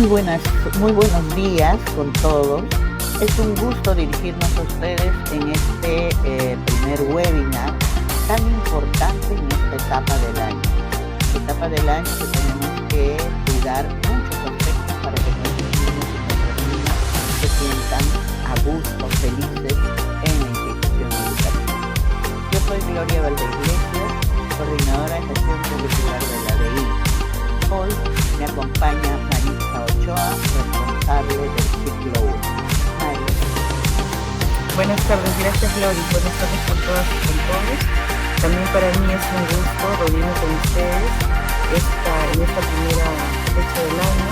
Muy buenos días con todos. Es un gusto dirigirnos a ustedes en este primer webinar tan importante en esta etapa del año que tenemos que cuidar muchos aspectos para que nuestros niños y nuestras niñas se sientan a gusto, felices en la institución educativa. Yo soy Gloria Valdeiglesias, coordinadora de gestión curricular de la DI. Hoy me acompaña Maritza Ochoa, responsable del ciclo 1. Mari. Buenas tardes, gracias Gloria, buenas tardes con todas y con todos. También para mí es un gusto reunirme con ustedes en esta primera fecha del año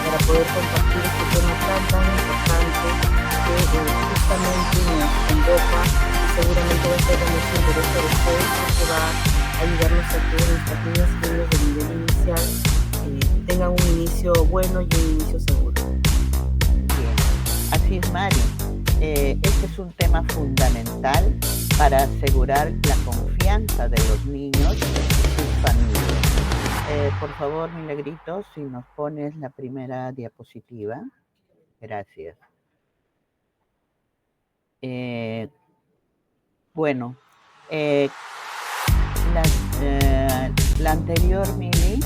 para poder compartir este tema tan importante que justamente nos convoca y seguramente va a ser de mucho interés para ustedes porque va a ayudarnos a que nuestras niñas y niños de nivel inicial tengan un inicio bueno y un inicio seguro. Bien, así es, Mari. Este es un tema fundamental para asegurar la confianza de los niños y sus familias. Por favor, Milagrito, si nos pones la primera diapositiva. Gracias. Bueno, la anterior, Mili.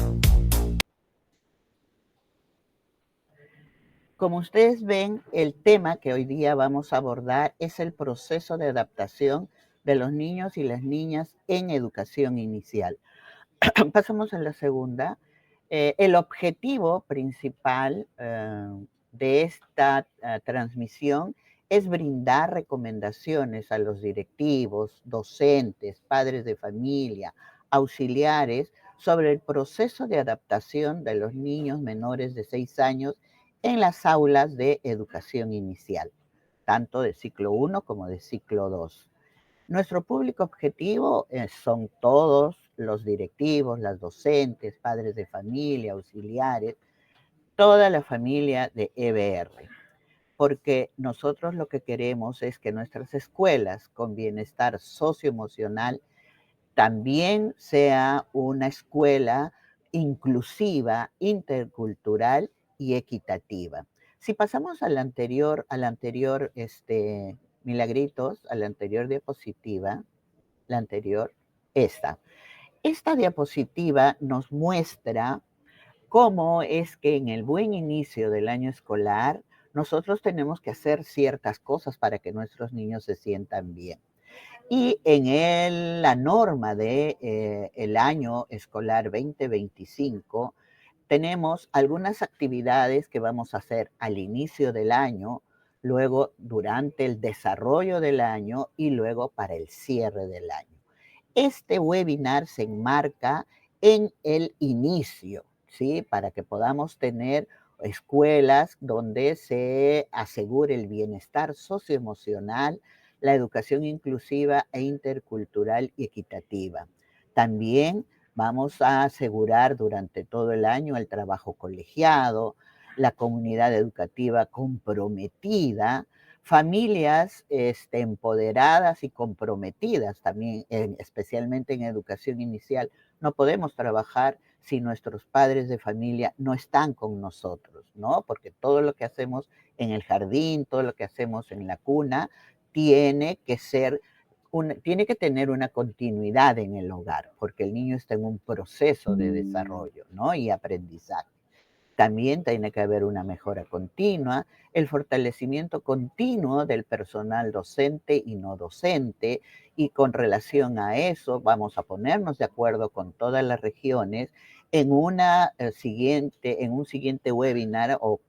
Como ustedes ven, el tema que hoy día vamos a abordar es el proceso de adaptación de los niños y las niñas en educación inicial. Pasamos a la segunda. El objetivo principal de esta transmisión es brindar recomendaciones a los directivos, docentes, padres de familia, auxiliares sobre el proceso de adaptación de los niños menores de 6 años en las aulas de educación inicial, tanto de ciclo 1 como de ciclo 2. Nuestro público objetivo son todos los directivos, las docentes, padres de familia, auxiliares, toda la familia de EBR, porque nosotros lo que queremos es que nuestras escuelas con bienestar socioemocional también sea una escuela inclusiva, intercultural y equitativa. Si pasamos al anterior, Milagritos, a la anterior diapositiva, la anterior, esta diapositiva nos muestra cómo es que en el buen inicio del año escolar nosotros tenemos que hacer ciertas cosas para que nuestros niños se sientan bien. Y en la norma de el año escolar 2025 tenemos algunas actividades que vamos a hacer al inicio del año, luego durante el desarrollo del año y luego para el cierre del año. Este webinar se enmarca en el inicio, ¿sí? Para que podamos tener escuelas donde se asegure el bienestar socioemocional, la educación inclusiva e intercultural y equitativa. También vamos a asegurar durante todo el año el trabajo colegiado, la comunidad educativa comprometida, familias empoderadas y comprometidas también, especialmente en educación inicial. No podemos trabajar si nuestros padres de familia no están con nosotros, ¿no? Porque todo lo que hacemos en el jardín, todo lo que hacemos en la cuna, tiene que tener una continuidad en el hogar, porque el niño está en un proceso de desarrollo, ¿no? Y aprendizaje. También tiene que haber una mejora continua, el fortalecimiento continuo del personal docente y no docente, y con relación a eso vamos a ponernos de acuerdo con todas las regiones en un siguiente webinar o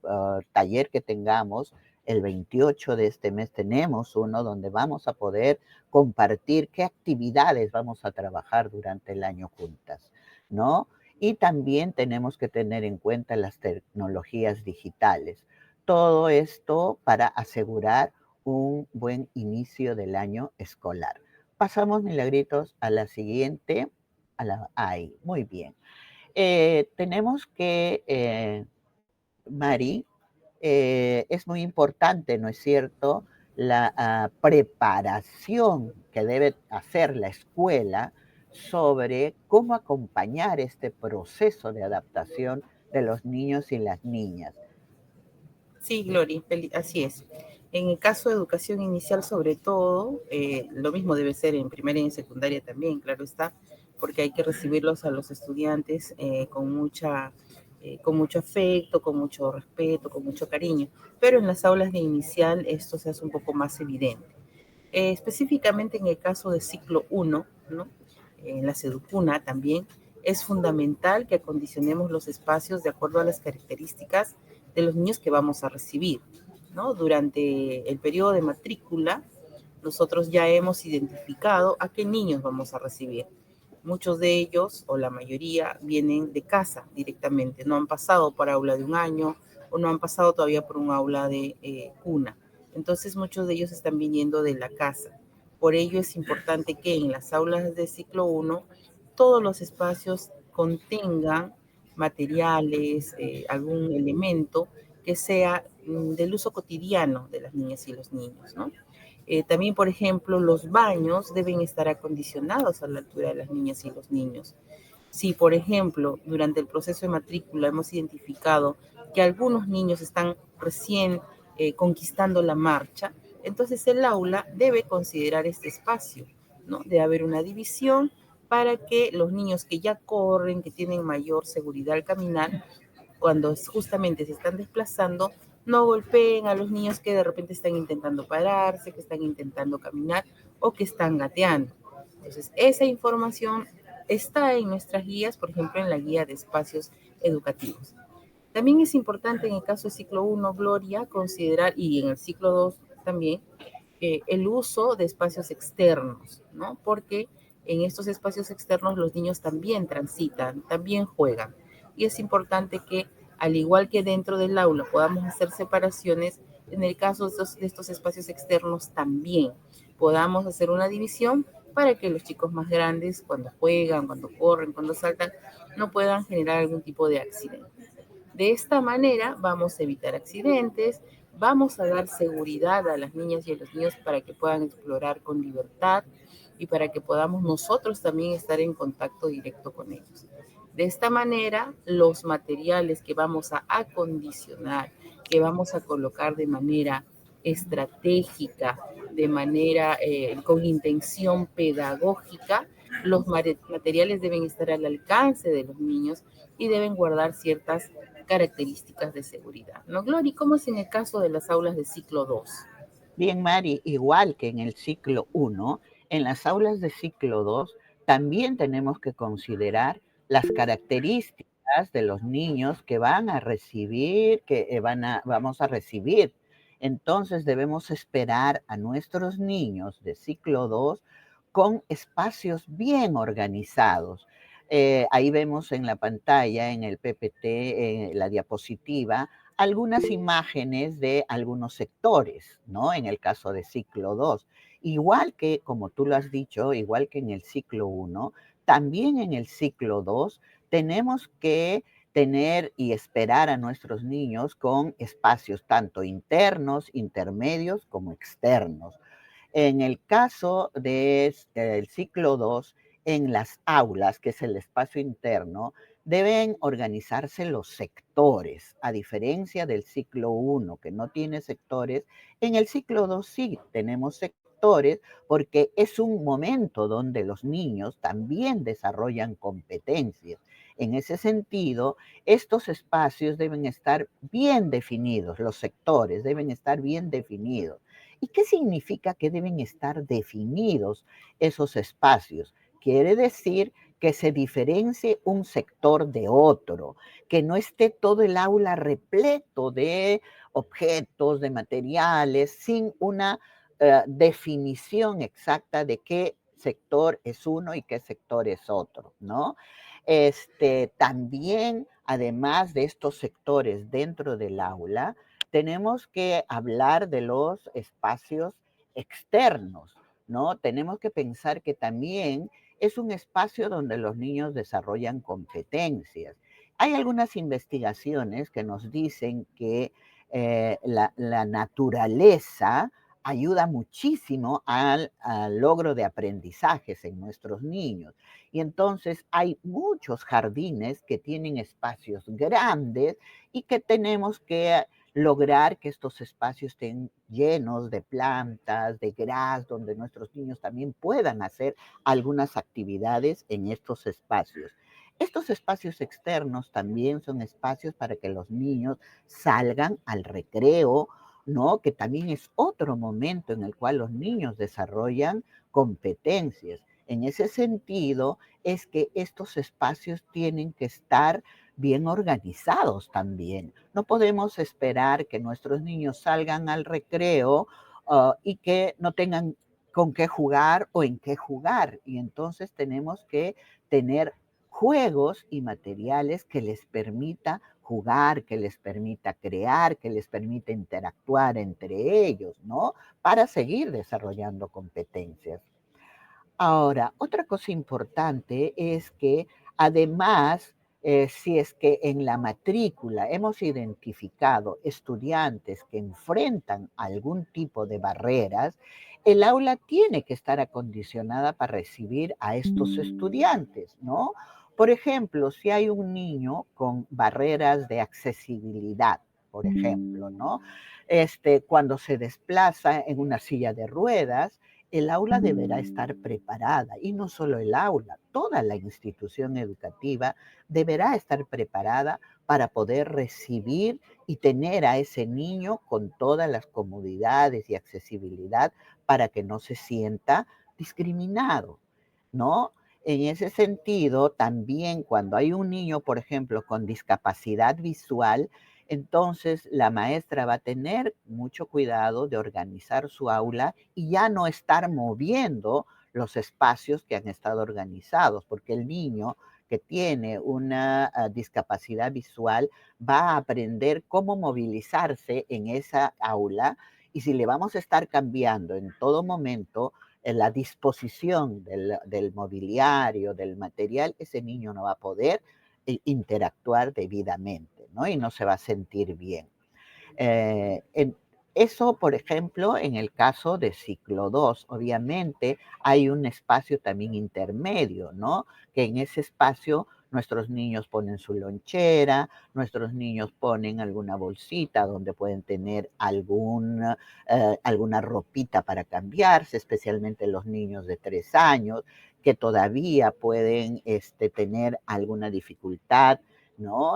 taller que tengamos. El 28 de este mes tenemos uno donde vamos a poder compartir qué actividades vamos a trabajar durante el año juntas, ¿no? Y también tenemos que tener en cuenta las tecnologías digitales. Todo esto para asegurar un buen inicio del año escolar. Pasamos, Milagritos, a la siguiente. Ahí, muy bien. Tenemos que, Mari, es muy importante, ¿no es cierto?, la preparación que debe hacer la escuela sobre cómo acompañar este proceso de adaptación de los niños y las niñas. Sí, Glory, así es. En el caso de educación inicial, sobre todo, lo mismo debe ser en primaria y en secundaria también, claro está, porque hay que recibirlos a los estudiantes con mucho afecto, con mucho respeto, con mucho cariño. Pero en las aulas de inicial esto se hace un poco más evidente. Específicamente en el caso de ciclo 1, ¿no? En la Seducuna también, es fundamental que acondicionemos los espacios de acuerdo a las características de los niños que vamos a recibir, ¿no? Durante el periodo de matrícula, nosotros ya hemos identificado a qué niños vamos a recibir. Muchos de ellos, o la mayoría, vienen de casa directamente, no han pasado por aula de un año o no han pasado todavía por un aula de cuna. Entonces muchos de ellos están viniendo de la casa. Por ello es importante que en las aulas de ciclo 1 todos los espacios contengan materiales, algún elemento que sea del uso cotidiano de las niñas y los niños, ¿no? También, por ejemplo, los baños deben estar acondicionados a la altura de las niñas y los niños. Si, por ejemplo, durante el proceso de matrícula hemos identificado que algunos niños están recién conquistando la marcha, entonces el aula debe considerar este espacio, ¿no? De haber una división para que los niños que ya corren, que tienen mayor seguridad al caminar, cuando justamente se están desplazando, no golpeen a los niños que de repente están intentando pararse, que están intentando caminar o que están gateando. Entonces, esa información está en nuestras guías, por ejemplo, en la guía de espacios educativos. También es importante en el caso del ciclo 1, Gloria, considerar, y en el ciclo 2 también, el uso de espacios externos, ¿no? Porque en estos espacios externos los niños también transitan, también juegan. Y es importante que, al igual que dentro del aula, podamos hacer separaciones, en el caso de estos espacios externos también podamos hacer una división para que los chicos más grandes, cuando juegan, cuando corren, cuando saltan, no puedan generar algún tipo de accidente. De esta manera vamos a evitar accidentes, vamos a dar seguridad a las niñas y a los niños para que puedan explorar con libertad y para que podamos nosotros también estar en contacto directo con ellos. De esta manera, los materiales que vamos a acondicionar, que vamos a colocar de manera estratégica, de manera con intención pedagógica, los materiales deben estar al alcance de los niños y deben guardar ciertas características de seguridad, ¿no, Glory? ¿Cómo es en el caso de las aulas de ciclo 2? Bien, Mari, igual que en el ciclo 1, en las aulas de ciclo 2 también tenemos que considerar las características de los niños que van a recibir, vamos a recibir. Entonces debemos esperar a nuestros niños de ciclo 2 con espacios bien organizados. Ahí vemos en la pantalla, en el PPT, la diapositiva, algunas imágenes de algunos sectores, ¿no? En el caso de ciclo 2. Igual que, como tú lo has dicho, igual que en el ciclo 1, también en el ciclo 2 tenemos que tener y esperar a nuestros niños con espacios tanto internos, intermedios como externos. En el caso del ciclo 2, en las aulas, que es el espacio interno, deben organizarse los sectores, a diferencia del ciclo 1, que no tiene sectores. En el ciclo 2 sí tenemos sectores porque es un momento donde los niños también desarrollan competencias. En ese sentido, estos espacios deben estar bien definidos, los sectores deben estar bien definidos. ¿Y qué significa que deben estar definidos esos espacios? Quiere decir que se diferencie un sector de otro, que no esté todo el aula repleto de objetos, de materiales, sin una definición exacta de qué sector es uno y qué sector es otro, ¿no? También, además de estos sectores dentro del aula, tenemos que hablar de los espacios externos, ¿no? Tenemos que pensar que también es un espacio donde los niños desarrollan competencias. Hay algunas investigaciones que nos dicen que la naturaleza ayuda muchísimo al logro de aprendizajes en nuestros niños. Y entonces hay muchos jardines que tienen espacios grandes y que tenemos que lograr que estos espacios estén llenos de plantas, de gras, donde nuestros niños también puedan hacer algunas actividades en estos espacios. Estos espacios externos también son espacios para que los niños salgan al recreo, ¿no? Que también es otro momento en el cual los niños desarrollan competencias. En ese sentido, es que estos espacios tienen que estar bien organizados también. No podemos esperar que nuestros niños salgan al recreo y que no tengan con qué jugar o en qué jugar. Y entonces tenemos que tener juegos y materiales que les permita jugar, que les permita crear, que les permita interactuar entre ellos, ¿no? Para seguir desarrollando competencias. Ahora, otra cosa importante es que además, si es que en la matrícula hemos identificado estudiantes que enfrentan algún tipo de barreras, el aula tiene que estar acondicionada para recibir a estos estudiantes, ¿no? Por ejemplo, si hay un niño con barreras de accesibilidad, por ejemplo, ¿no? Cuando se desplaza en una silla de ruedas, el aula deberá estar preparada y no solo el aula, toda la institución educativa deberá estar preparada para poder recibir y tener a ese niño con todas las comodidades y accesibilidad para que no se sienta discriminado, ¿no? En ese sentido, también cuando hay un niño, por ejemplo, con discapacidad visual, entonces la maestra va a tener mucho cuidado de organizar su aula y ya no estar moviendo los espacios que han estado organizados, porque el niño que tiene una discapacidad visual va a aprender cómo movilizarse en esa aula y si le vamos a estar cambiando en todo momento la disposición del mobiliario, del material, ese niño no va a poder interactuar debidamente, ¿no? Y no se va a sentir bien. En eso, por ejemplo, en el caso de ciclo 2, obviamente hay un espacio también intermedio, ¿no? Que en ese espacio nuestros niños ponen su lonchera, nuestros niños ponen alguna bolsita donde pueden tener alguna ropita para cambiarse, especialmente los niños de 3 años, que todavía pueden tener alguna dificultad, ¿no?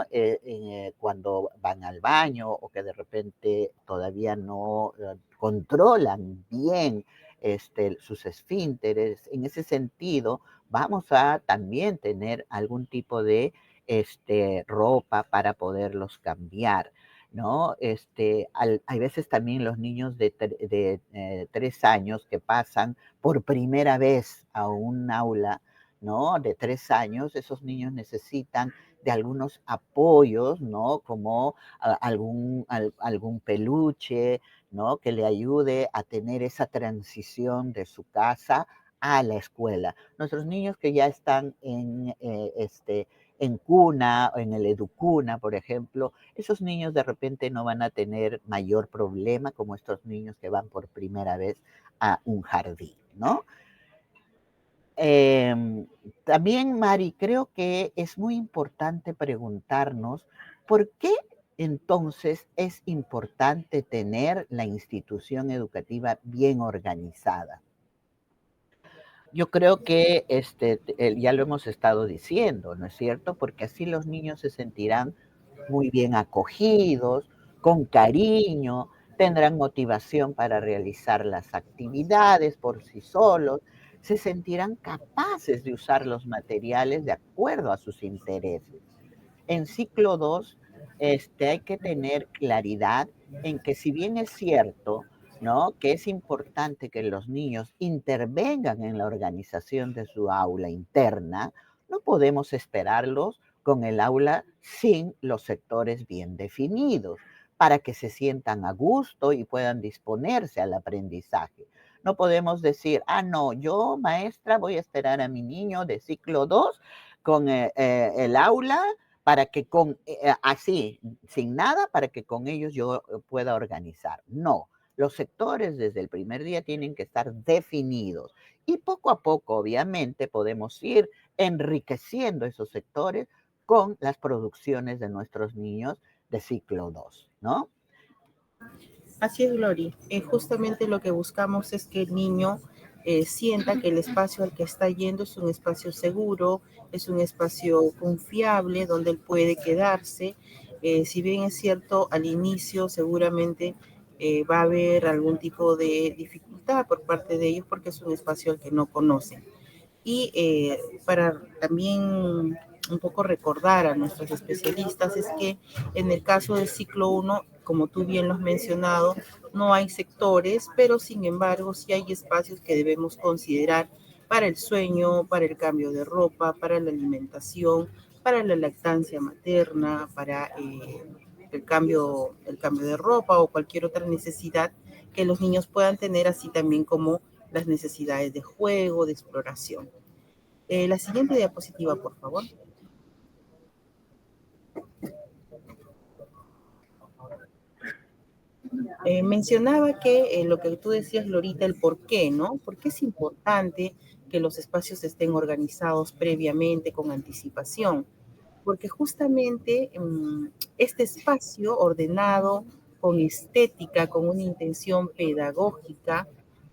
Cuando van al baño o que de repente todavía no controlan bien sus esfínteres. En ese sentido, vamos a también tener algún tipo de ropa para poderlos cambiar, ¿no? Hay veces también los niños de 3 años que pasan por primera vez a un aula, ¿no? De 3 años, esos niños necesitan de algunos apoyos, ¿no? Como algún peluche, ¿no? Que le ayude a tener esa transición de su casa a la escuela. Nuestros niños que ya están en cuna o en el educuna, por ejemplo, esos niños de repente no van a tener mayor problema como estos niños que van por primera vez a un jardín, ¿no? También, Mari, creo que es muy importante preguntarnos por qué entonces es importante tener la institución educativa bien organizada. Yo creo que ya lo hemos estado diciendo, ¿no es cierto? Porque así los niños se sentirán muy bien acogidos, con cariño, tendrán motivación para realizar las actividades por sí solos, se sentirán capaces de usar los materiales de acuerdo a sus intereses. En ciclo 2 hay que tener claridad en que si bien es cierto, ¿no? Que es importante que los niños intervengan en la organización de su aula interna, no podemos esperarlos con el aula sin los sectores bien definidos para que se sientan a gusto y puedan disponerse al aprendizaje. No podemos decir, no, yo maestra voy a esperar a mi niño de ciclo 2 con el aula para que así, sin nada, para que con ellos yo pueda organizar. No, Los sectores desde el primer día tienen que estar definidos y poco a poco, obviamente, podemos ir enriqueciendo esos sectores con las producciones de nuestros niños de ciclo 2, ¿no? Así es, Glory. Justamente lo que buscamos es que el niño sienta que el espacio al que está yendo es un espacio seguro, es un espacio confiable donde él puede quedarse. Si bien es cierto, al inicio seguramente va a haber algún tipo de dificultad por parte de ellos porque es un espacio al que no conocen. Y para también un poco recordar a nuestros especialistas es que en el caso del ciclo 1, como tú bien lo has mencionado, no hay sectores, pero sin embargo sí hay espacios que debemos considerar para el sueño, para el cambio de ropa, para la alimentación, para la lactancia materna, para el cambio de ropa o cualquier otra necesidad que los niños puedan tener, así también como las necesidades de juego, de exploración. La siguiente diapositiva, por favor. Mencionaba que lo que tú decías, Lorita, el por qué, ¿no? ¿Por qué es importante que los espacios estén organizados previamente, con anticipación? Porque justamente este espacio ordenado, con estética, con una intención pedagógica,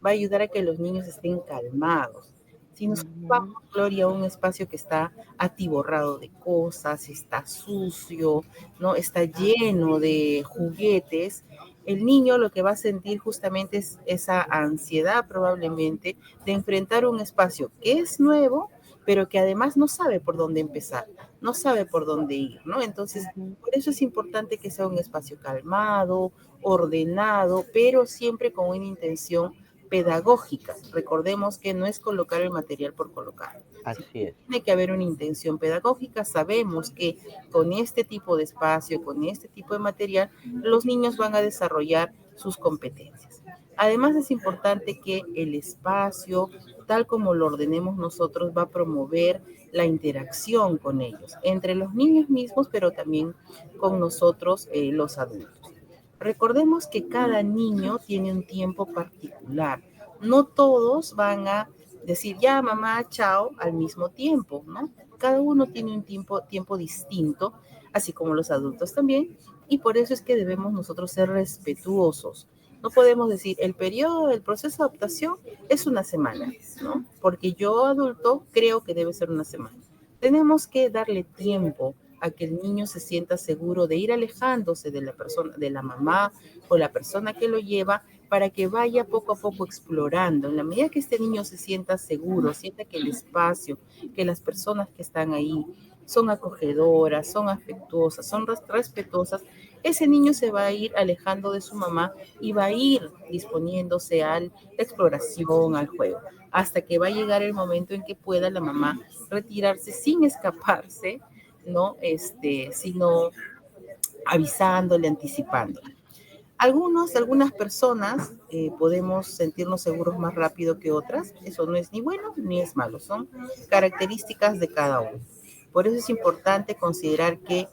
va a ayudar a que los niños estén calmados. Si nos vamos, Gloria, a un espacio que está atiborrado de cosas, está sucio, ¿no? Está lleno de juguetes, el niño lo que va a sentir justamente es esa ansiedad probablemente de enfrentar un espacio que es nuevo, pero que además no sabe por dónde empezar, no sabe por dónde ir, ¿no? Entonces, por eso es importante que sea un espacio calmado, ordenado, pero siempre con una intención pedagógica. Recordemos que no es colocar el material por colocar. Así es. Tiene que haber una intención pedagógica. Sabemos que con este tipo de espacio, con este tipo de material, los niños van a desarrollar sus competencias. Además, es importante que el espacio, tal como lo ordenemos nosotros, va a promover la interacción con ellos, entre los niños mismos, pero también con nosotros, los adultos. Recordemos que cada niño tiene un tiempo particular. No todos van a decir ya mamá, chao al mismo tiempo, ¿no? Cada uno tiene un tiempo distinto, así como los adultos también, y por eso es que debemos nosotros ser respetuosos. No podemos decir el periodo del proceso de adaptación es una semana, ¿no? Porque yo adulto creo que debe ser una semana. Tenemos que darle tiempo a que el niño se sienta seguro de ir alejándose de la persona, de la mamá o la persona que lo lleva, para que vaya poco a poco explorando. En la medida que este niño se sienta seguro, sienta que el espacio, que las personas que están ahí son acogedoras, son afectuosas, son respetuosas, ese niño se va a ir alejando de su mamá y va a ir disponiéndose a la exploración, al juego, hasta que va a llegar el momento en que pueda la mamá retirarse sin escaparse, ¿no? Sino avisándole, anticipándole. Algunas personas podemos sentirnos seguros más rápido que otras. Eso no es ni bueno ni es malo, son características de cada uno. Por eso es importante considerar que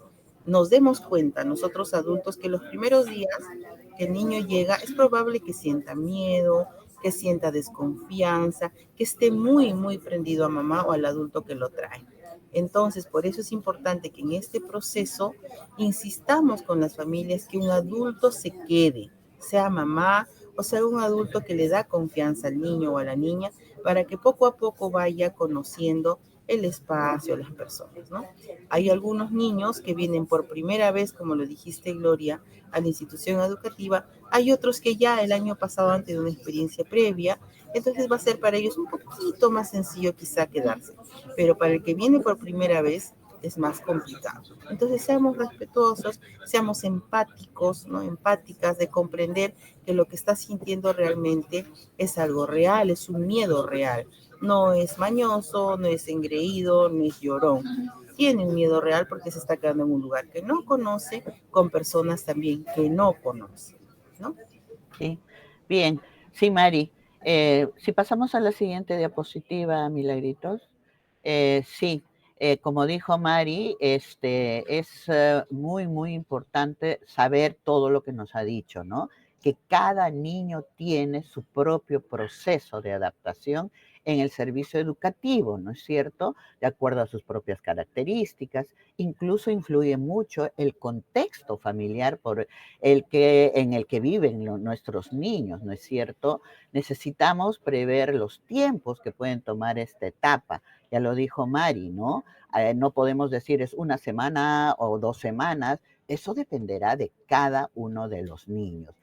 nos demos cuenta, nosotros adultos, que los primeros días que el niño llega es probable que sienta miedo, que sienta desconfianza, que esté muy, muy prendido a mamá o al adulto que lo trae. Entonces, por eso es importante que en este proceso insistamos con las familias que un adulto se quede, sea mamá o sea un adulto que le da confianza al niño o a la niña, para que poco a poco vaya conociendo el espacio, las personas, ¿no? Hay algunos niños que vienen por primera vez, como lo dijiste, Gloria, a la institución educativa. Hay otros que ya el año pasado han tenido una experiencia previa, entonces va a ser para ellos un poquito más sencillo quizá quedarse. Pero para el que viene por primera vez es más complicado. Entonces seamos respetuosos, seamos empáticos, ¿no? Empáticas, de comprender que lo que está sintiendo realmente es algo real, es un miedo real. No es mañoso, no es engreído, no es llorón. Tiene un miedo real porque se está quedando en un lugar que no conoce, con personas también que no conoce, ¿no? Sí, bien. Sí, Mari. Si pasamos a la siguiente diapositiva, Milagritos. Sí, como dijo Mari, es muy, muy importante saber todo lo que nos ha dicho, ¿no? que cada niño tiene su propio proceso de adaptación en el servicio educativo, ¿no es cierto? De acuerdo a sus propias características. Incluso influye mucho el contexto familiar por en el que viven nuestros niños, ¿no es cierto? Necesitamos prever los tiempos que pueden tomar esta etapa. Ya lo dijo Mari, ¿no? No podemos decir es una semana o 2 semanas. Eso dependerá de cada uno de los niños.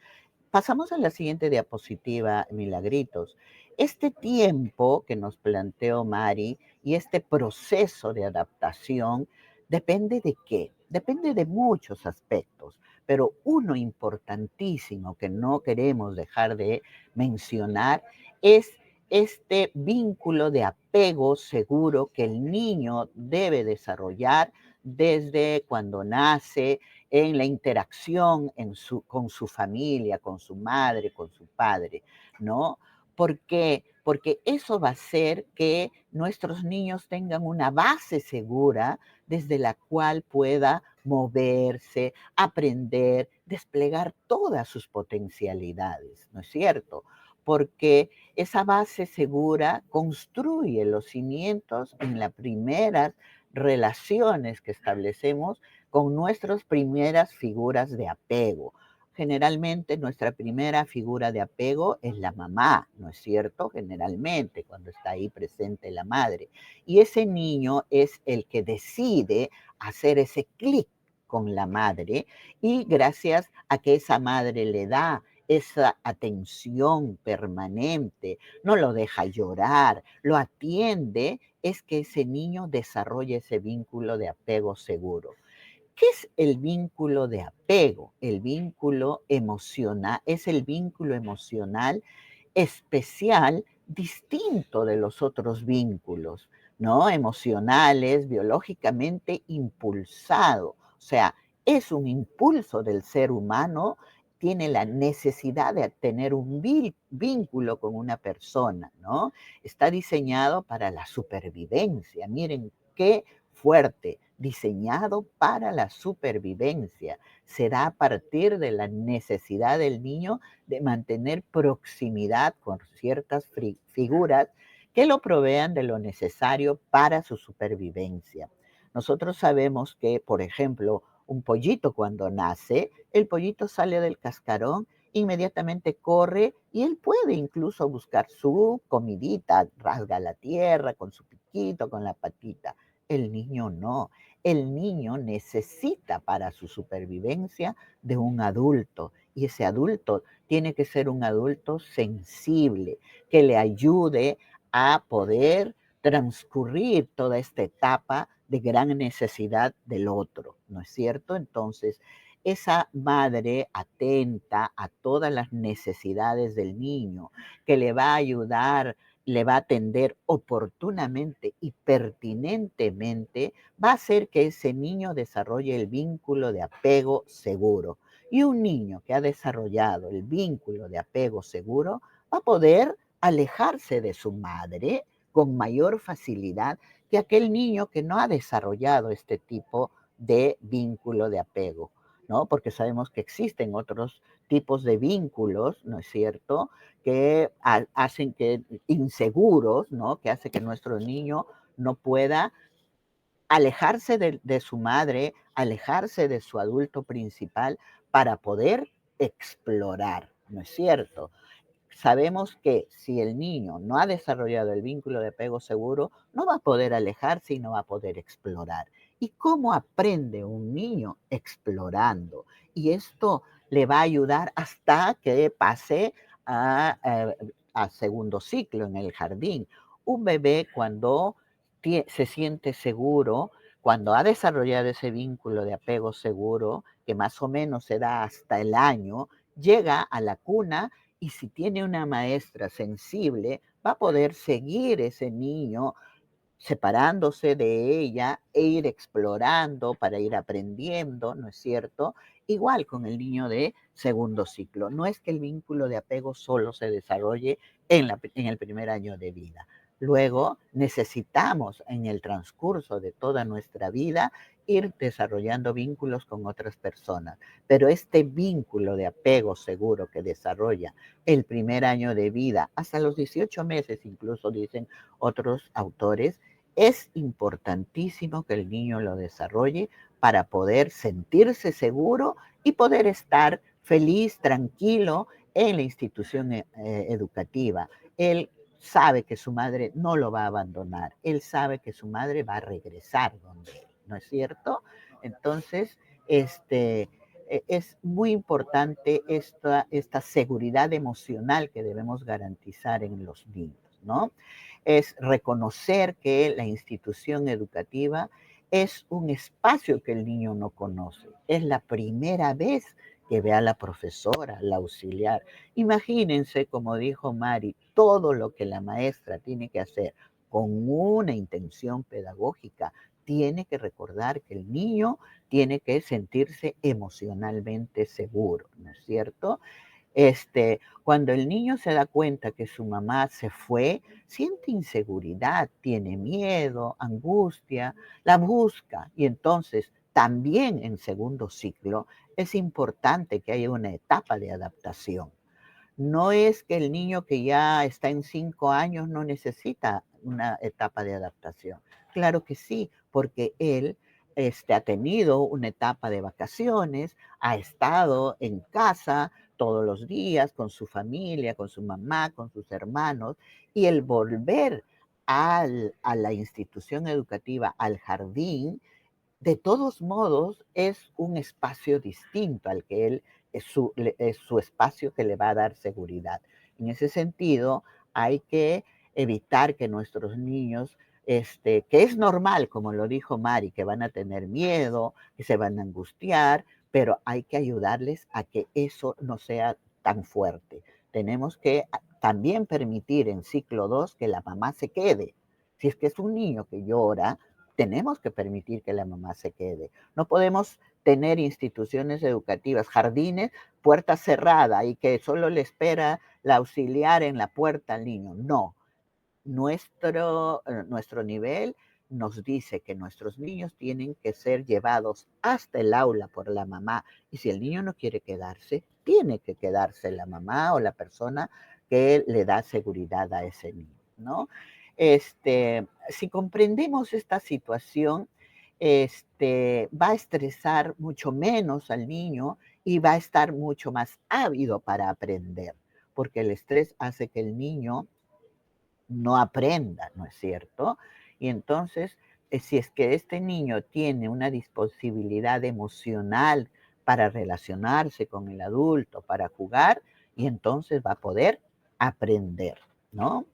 Pasamos a la siguiente diapositiva, Milagritos. Este tiempo que nos planteó Mari y este proceso de adaptación depende de qué? Depende de muchos aspectos, pero uno importantísimo que no queremos dejar de mencionar es este vínculo de apego seguro que el niño debe desarrollar desde cuando nace, en la interacción con su familia, con su madre, con su padre, ¿no? ¿Por qué? Porque eso va a hacer que nuestros niños tengan una base segura desde la cual pueda moverse, aprender, desplegar todas sus potencialidades, ¿no es cierto? Porque esa base segura construye los cimientos en las primeras relaciones que establecemos con nuestras primeras figuras de apego. Generalmente nuestra primera figura de apego es la mamá, ¿no es cierto? Generalmente, cuando está ahí presente la madre. Y ese niño es el que decide hacer ese clic con la madre y gracias a que esa madre le da esa atención permanente, no lo deja llorar, lo atiende, es que ese niño desarrolla ese vínculo de apego seguro. ¿Qué es el vínculo de apego? El vínculo emocional es el vínculo emocional especial, distinto de los otros vínculos, ¿no? Emocionales, biológicamente impulsado. O sea, es un impulso del ser humano, tiene la necesidad de tener un vínculo con una persona, ¿no? Está diseñado para la supervivencia. Miren qué fuerte, diseñado para la supervivencia. Será a partir de la necesidad del niño de mantener proximidad con ciertas figuras que lo provean de lo necesario para su supervivencia. Nosotros sabemos que, por ejemplo, un pollito cuando nace, el pollito sale del cascarón, inmediatamente corre y él puede incluso buscar su comidita, rasga la tierra con su piquito, con la patita. El niño no. El niño necesita para su supervivencia de un adulto y ese adulto tiene que ser un adulto sensible, que le ayude a poder transcurrir toda esta etapa de gran necesidad del otro, ¿no es cierto? Entonces, esa madre atenta a todas las necesidades del niño, que le va a ayudar, le va a atender oportunamente y pertinentemente, va a hacer que ese niño desarrolle el vínculo de apego seguro. Y un niño que ha desarrollado el vínculo de apego seguro va a poder alejarse de su madre con mayor facilidad que aquel niño que no ha desarrollado este tipo de vínculo de apego, ¿no? Porque sabemos que existen otros tipos de vínculos, ¿no es cierto?, que hacen que inseguros, ¿no? Que hace que nuestro niño no pueda alejarse de su madre, alejarse de su adulto principal para poder explorar, ¿no es cierto? Sabemos que si el niño no ha desarrollado el vínculo de apego seguro, no va a poder alejarse y no va a poder explorar. ¿Y cómo aprende un niño? Explorando. Y esto le va a ayudar hasta que pase a segundo ciclo en el jardín. Un bebé cuando se siente seguro, cuando ha desarrollado ese vínculo de apego seguro, que más o menos se da hasta el año, llega a la cuna y si tiene una maestra sensible, va a poder seguir ese niño separándose de ella e ir explorando para ir aprendiendo, ¿no es cierto? Igual con el niño de segundo ciclo. No es que el vínculo de apego solo se desarrolle en el primer año de vida. Luego necesitamos en el transcurso de toda nuestra vida ir desarrollando vínculos con otras personas, pero este vínculo de apego seguro que desarrolla el primer año de vida, hasta los 18 meses incluso dicen otros autores, es importantísimo que el niño lo desarrolle para poder sentirse seguro y poder estar feliz, tranquilo en la institución educativa. Él sabe que su madre no lo va a abandonar, él sabe que su madre va a regresar donde él, ¿no es cierto? Entonces, es muy importante esta seguridad emocional que debemos garantizar en los niños, ¿no? Es reconocer que la institución educativa es un espacio que el niño no conoce. Es la primera vez que ve a la profesora, la auxiliar. Imagínense, como dijo Mari, todo lo que la maestra tiene que hacer con una intención pedagógica. Tiene que recordar que el niño tiene que sentirse emocionalmente seguro, ¿no es cierto? Cuando el niño se da cuenta que su mamá se fue, siente inseguridad, tiene miedo, angustia, la busca y entonces también en segundo ciclo es importante que haya una etapa de adaptación. No es que el niño que ya está en 5 años no necesita una etapa de adaptación. Claro que sí, porque él ha tenido una etapa de vacaciones, ha estado en casa todos los días con su familia, con su mamá, con sus hermanos, y el volver a la institución educativa, al jardín, de todos modos, es un espacio distinto al que él es su espacio que le va a dar seguridad. En ese sentido, hay que evitar que nuestros niños, que es normal, como lo dijo Mari, que van a tener miedo, que se van a angustiar, pero hay que ayudarles a que eso no sea tan fuerte. Tenemos que también permitir en ciclo 2 que la mamá se quede. Si es que es un niño que llora, tenemos que permitir que la mamá se quede. No podemos tener instituciones educativas, jardines, puerta cerrada y que solo le espera la auxiliar en la puerta al niño. No, nuestro nivel nos dice que nuestros niños tienen que ser llevados hasta el aula por la mamá y si el niño no quiere quedarse, tiene que quedarse la mamá o la persona que le da seguridad a ese niño, ¿no? Si comprendemos esta situación, va a estresar mucho menos al niño y va a estar mucho más ávido para aprender, porque el estrés hace que el niño no aprenda, ¿no es cierto? Y entonces, si es que este niño tiene una disponibilidad emocional para relacionarse con el adulto, para jugar, y entonces va a poder aprender, ¿no?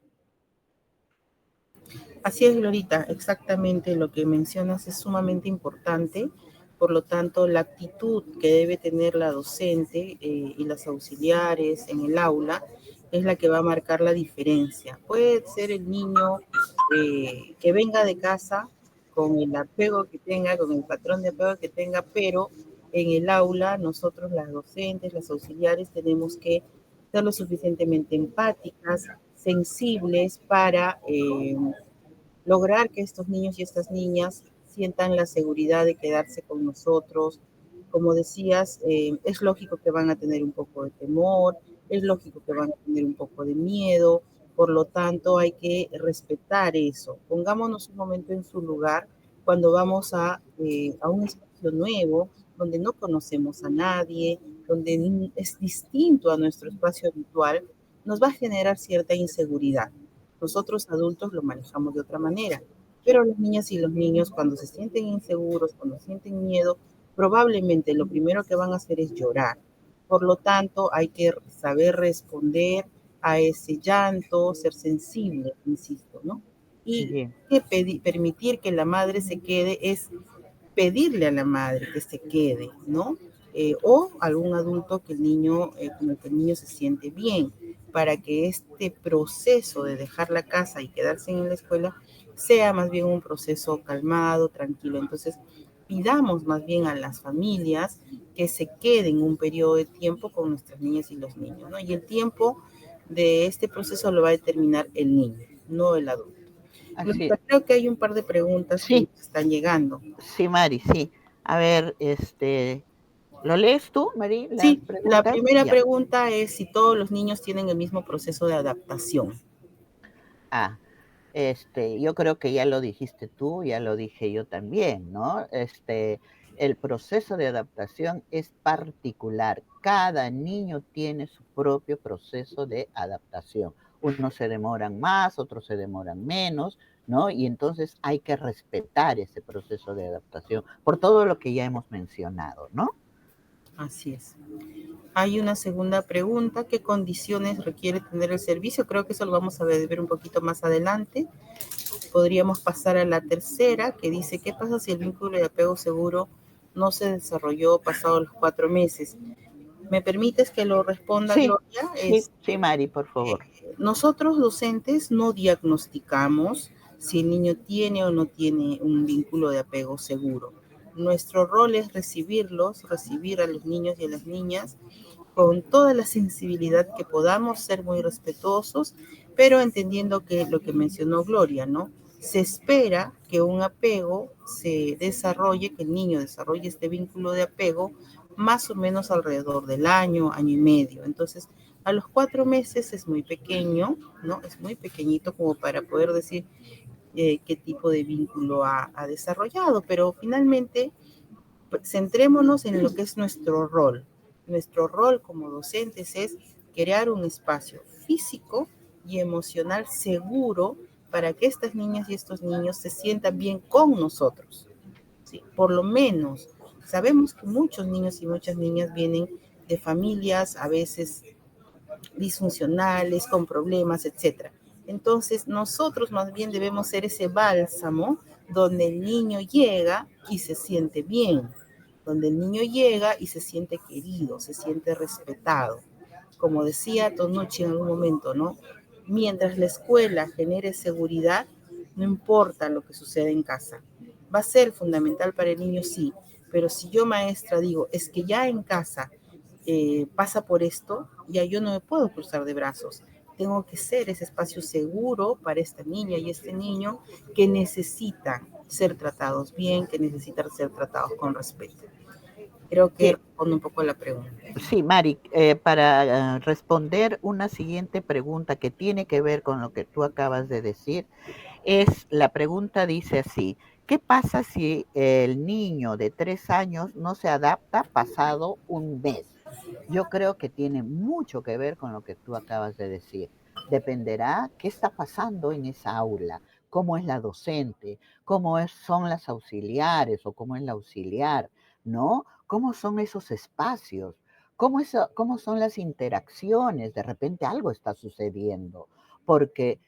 Así es, Glorita, exactamente lo que mencionas es sumamente importante. Por lo tanto, la actitud que debe tener la docente y las auxiliares en el aula es la que va a marcar la diferencia. Puede ser el niño que venga de casa con el apego que tenga, con el patrón de apego que tenga, pero en el aula nosotros, las docentes, las auxiliares, tenemos que ser lo suficientemente empáticas, sensibles para lograr que estos niños y estas niñas sientan la seguridad de quedarse con nosotros. Como decías, es lógico que van a tener un poco de temor, es lógico que van a tener un poco de miedo, por lo tanto hay que respetar eso. Pongámonos un momento en su lugar cuando vamos a un espacio nuevo, donde no conocemos a nadie, donde es distinto a nuestro espacio habitual, nos va a generar cierta inseguridad. Nosotros adultos lo manejamos de otra manera, pero las niñas y los niños cuando se sienten inseguros, cuando sienten miedo, probablemente lo primero que van a hacer es llorar. Por lo tanto, hay que saber responder a ese llanto, ser sensible, insisto, ¿no? Y Bien. que permitir que la madre se quede es pedirle a la madre que se quede, ¿no? O algún adulto que el niño, con el que el niño se siente bien, para que este proceso de dejar la casa y quedarse en la escuela sea más bien un proceso calmado, tranquilo. Entonces, pidamos más bien a las familias que se queden un periodo de tiempo con nuestras niñas y los niños, ¿no? Y el tiempo de este proceso lo va a determinar el niño. no el adulto. Así es. Creo que hay un par de preguntas que Sí, nos están llegando. sí, Mari, sí. A ver, ¿lo lees tú, Mari, las Sí, la preguntas? primera Ya. pregunta es si todos los niños tienen el mismo proceso de adaptación. Ah, yo creo que ya lo dijiste tú, ya lo dije yo también, ¿no? El proceso de adaptación es particular. Cada niño tiene su propio proceso de adaptación. Unos se demoran más, otros se demoran menos, ¿no? Y entonces hay que respetar ese proceso de adaptación por todo lo que ya hemos mencionado, ¿no? Así es. Hay una segunda pregunta, ¿qué condiciones requiere tener el servicio? Creo que eso lo vamos a ver un poquito más adelante. Podríamos pasar a la tercera, que dice, ¿qué pasa si el vínculo de apego seguro no se desarrolló pasados los 4 meses? ¿Me permites que lo responda, Sí, Gloria? sí, sí, Mari, por favor. Nosotros docentes no diagnosticamos si el niño tiene o no tiene un vínculo de apego seguro. Nuestro rol es recibirlos, recibir a los niños y a las niñas con toda la sensibilidad que podamos, ser muy respetuosos, pero entendiendo que lo que mencionó Gloria, ¿no? Se espera que un apego se desarrolle, que el niño desarrolle este vínculo de apego más o menos alrededor del año, año y medio. Entonces, a los 4 meses es muy pequeño, ¿no? Es muy pequeñito como para poder decir qué tipo de vínculo ha desarrollado, pero finalmente centrémonos en lo que es nuestro rol. Nuestro rol como docentes es crear un espacio físico y emocional seguro para que estas niñas y estos niños se sientan bien con nosotros. ¿Sí? Por lo menos, sabemos que muchos niños y muchas niñas vienen de familias a veces disfuncionales, con problemas, etcétera. Entonces, nosotros más bien debemos ser ese bálsamo donde el niño llega y se siente bien, donde el niño llega y se siente querido, se siente respetado. Como decía Tonucci en algún momento, ¿no? Mientras la escuela genere seguridad, no importa lo que suceda en casa. Va a ser fundamental para el niño, sí, pero si yo maestra digo, es que ya en casa pasa por esto, ya yo no me puedo cruzar de brazos. Tengo que ser ese espacio seguro para esta niña y este niño que necesitan ser tratados bien, que necesitan ser tratados con respeto. Creo que Sí, respondo un poco a la pregunta. sí, Mari, para responder una siguiente pregunta que tiene que ver con lo que tú acabas de decir, la pregunta dice así, ¿qué pasa si el niño de 3 años no se adapta pasado un mes? Yo creo que tiene mucho que ver con lo que tú acabas de decir. Dependerá qué está pasando en esa aula, cómo es la docente, son las auxiliares o cómo es la auxiliar, ¿no? ¿Cómo son esos espacios? ¿Cómo son las interacciones? De repente algo está sucediendo, porque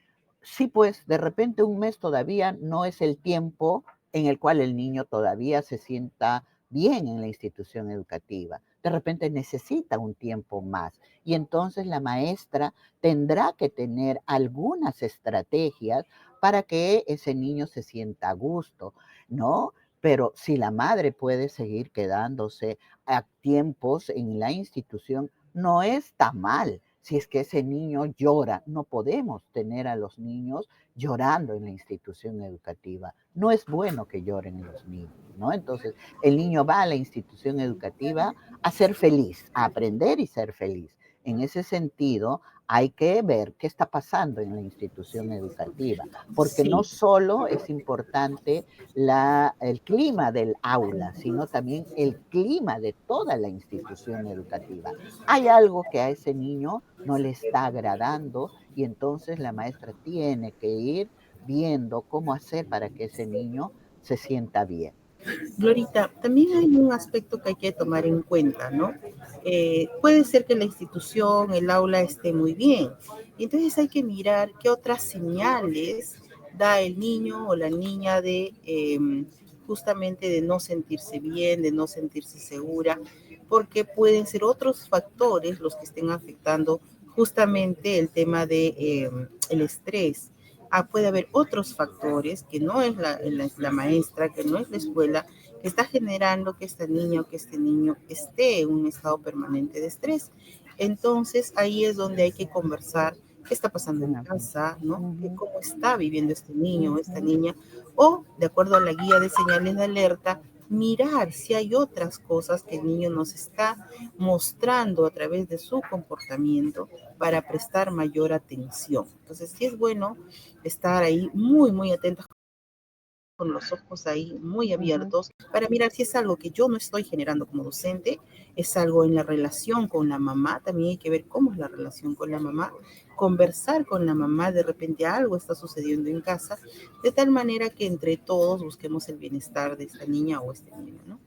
sí, pues de repente un mes todavía no es el tiempo en el cual el niño todavía se sienta bien en la institución educativa. De repente necesita un tiempo más y entonces la maestra tendrá que tener algunas estrategias para que ese niño se sienta a gusto, ¿no? Pero si la madre puede seguir quedándose a tiempos en la institución, no está mal. Si es que ese niño llora, no podemos tener a los niños llorando en la institución educativa. No es bueno que lloren los niños, ¿no? Entonces, el niño va a la institución educativa a ser feliz, a aprender y ser feliz. En ese sentido, hay que ver qué está pasando en la institución educativa, porque no Sí, solo es importante el clima del aula, sino también el clima de toda la institución educativa. Hay algo que a ese niño no le está agradando y entonces la maestra tiene que ir viendo cómo hacer para que ese niño se sienta bien. Glorita, también hay un aspecto que hay que tomar en cuenta, ¿no? Puede ser que la institución, el aula esté muy bien, y entonces hay que mirar qué otras señales da el niño o la niña de justamente de no sentirse bien, de no sentirse segura, porque pueden ser otros factores los que estén afectando justamente el tema de el estrés. Puede haber otros factores que no es la maestra, que no es la escuela, que está generando que esta niña o que este niño esté en un estado permanente de estrés. Entonces ahí es donde hay que conversar qué está pasando en Ujú, casa, ¿no? ujú, ¿Cómo está viviendo este niño o esta ujú. niña? O, de acuerdo a la guía de señales de alerta, mirar si hay otras cosas que el niño nos está mostrando a través de su comportamiento para prestar mayor atención. Entonces, sí es bueno estar ahí muy, muy atentos con los ojos ahí muy Ujú. abiertos para mirar si es algo que yo no estoy generando como docente, es algo en la relación con la mamá, también hay que ver cómo es la relación con la mamá, conversar con la mamá, de repente algo está sucediendo en casa, de tal manera que entre todos busquemos el bienestar de esta niña o este niño, ¿no?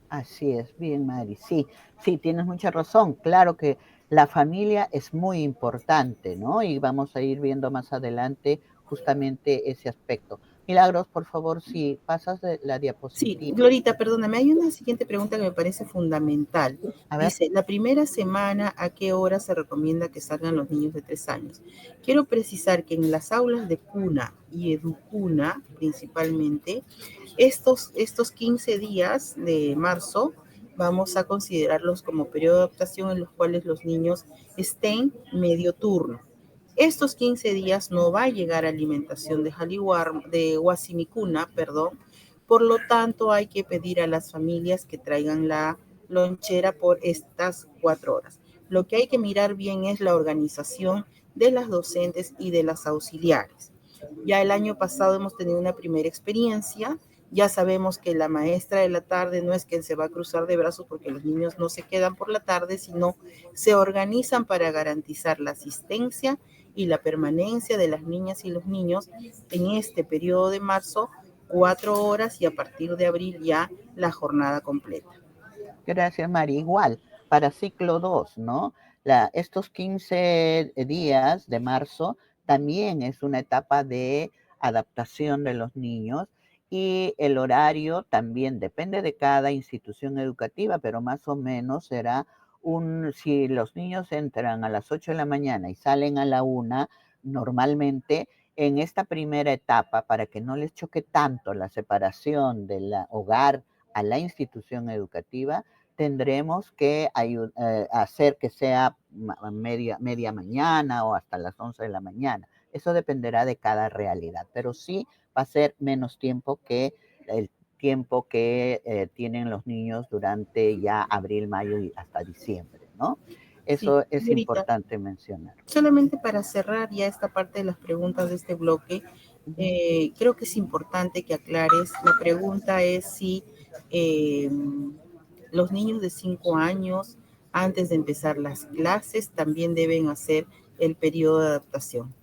Así es, bien, Mari. Sí, sí, tienes mucha razón. Claro que la familia es muy importante, ¿no? Y vamos a ir viendo más adelante justamente ese aspecto. Milagros, por favor, si pasas de la Sí, diapositiva. Glorita, perdóname, hay una siguiente pregunta que me parece fundamental. A ver, Dice, la primera semana, ¿a qué hora se recomienda que salgan los niños de 3 años? Quiero precisar que en las aulas de cuna y educuna, principalmente, estos 15 días de marzo vamos a considerarlos como periodo de adaptación en los cuales los niños estén medio turno. Estos 15 días no va a llegar alimentación de Jaliwar, de Guasimicuna, perdón. Por lo tanto, hay que pedir a las familias que traigan la lonchera por estas 4 horas. Lo que hay que mirar bien es la organización de las docentes y de las auxiliares. Ya el año pasado hemos tenido una primera experiencia. Ya sabemos que la maestra de la tarde no es quien se va a cruzar de brazos porque los niños no se quedan por la tarde, sino se organizan para garantizar la asistencia y la permanencia de las niñas y los niños en este periodo de marzo, 4 horas y a partir de abril ya la jornada completa. gracias, Mari. Igual, para ciclo 2, ¿no? Estos 15 días de marzo también es una etapa de adaptación de los niños y el horario también depende de cada institución educativa, pero más o menos será si los niños entran a las 8 de la mañana y salen a la 1, normalmente en esta primera etapa, para que no les choque tanto la separación del hogar a la institución educativa, tendremos que hacer que sea media mañana o hasta las 11 de la mañana. Eso dependerá de cada realidad, pero sí va a ser menos tiempo que el tiempo que tienen los niños durante ya abril, mayo y hasta diciembre, ¿no? Sí, Eso es señorita, importante mencionar. solamente para cerrar ya esta parte de las preguntas de este bloque, Ujú. creo que es importante que aclares. La pregunta es si eh, los niños de 5 años, antes de empezar las clases, también deben hacer el periodo de adaptación.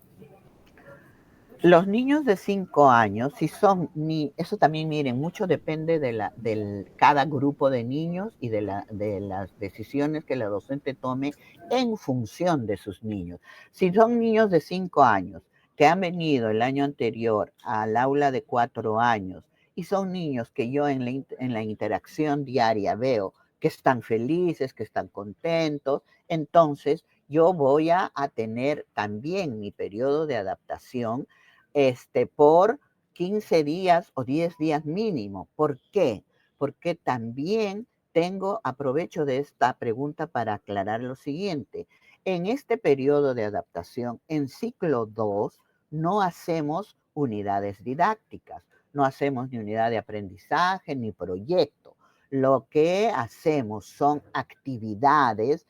Los niños de 5 años, si son eso también miren, mucho depende del cada grupo de niños y de las decisiones que la docente tome en función de sus niños. Si son niños de 5 años que han venido el año anterior al aula de 4 años y son niños que yo en la interacción diaria veo que están felices, que están contentos, entonces yo voy a tener también mi periodo de adaptación por 15 días o 10 días mínimo. ¿Por qué? Porque también aprovecho de esta pregunta para aclarar lo siguiente. En este periodo de adaptación, en ciclo 2, no hacemos unidades didácticas, no hacemos ni unidad de aprendizaje ni proyecto. Lo que hacemos son actividades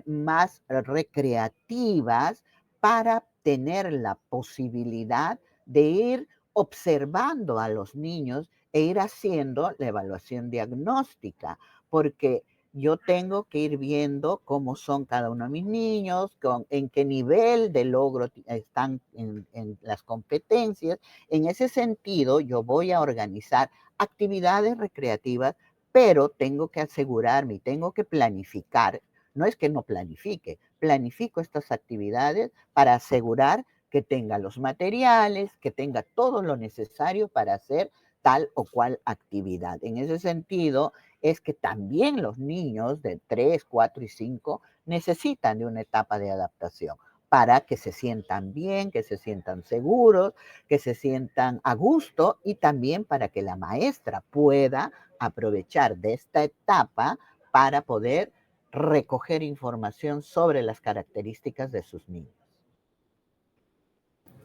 más recreativas para tener la posibilidad de ir observando a los niños e ir haciendo la evaluación diagnóstica, porque yo tengo que ir viendo cómo son cada uno de mis niños, en qué nivel de logro están en las competencias. En ese sentido, yo voy a organizar actividades recreativas, pero tengo que asegurarme y tengo que planificar. No es que no planifique, planifico estas actividades para asegurar que tenga los materiales, que tenga todo lo necesario para hacer tal o cual actividad. En ese sentido, es que también los niños de 3, 4 y 5 necesitan de una etapa de adaptación para que se sientan bien, que se sientan seguros, que se sientan a gusto y también para que la maestra pueda aprovechar de esta etapa para poder recoger información sobre las características de sus niños.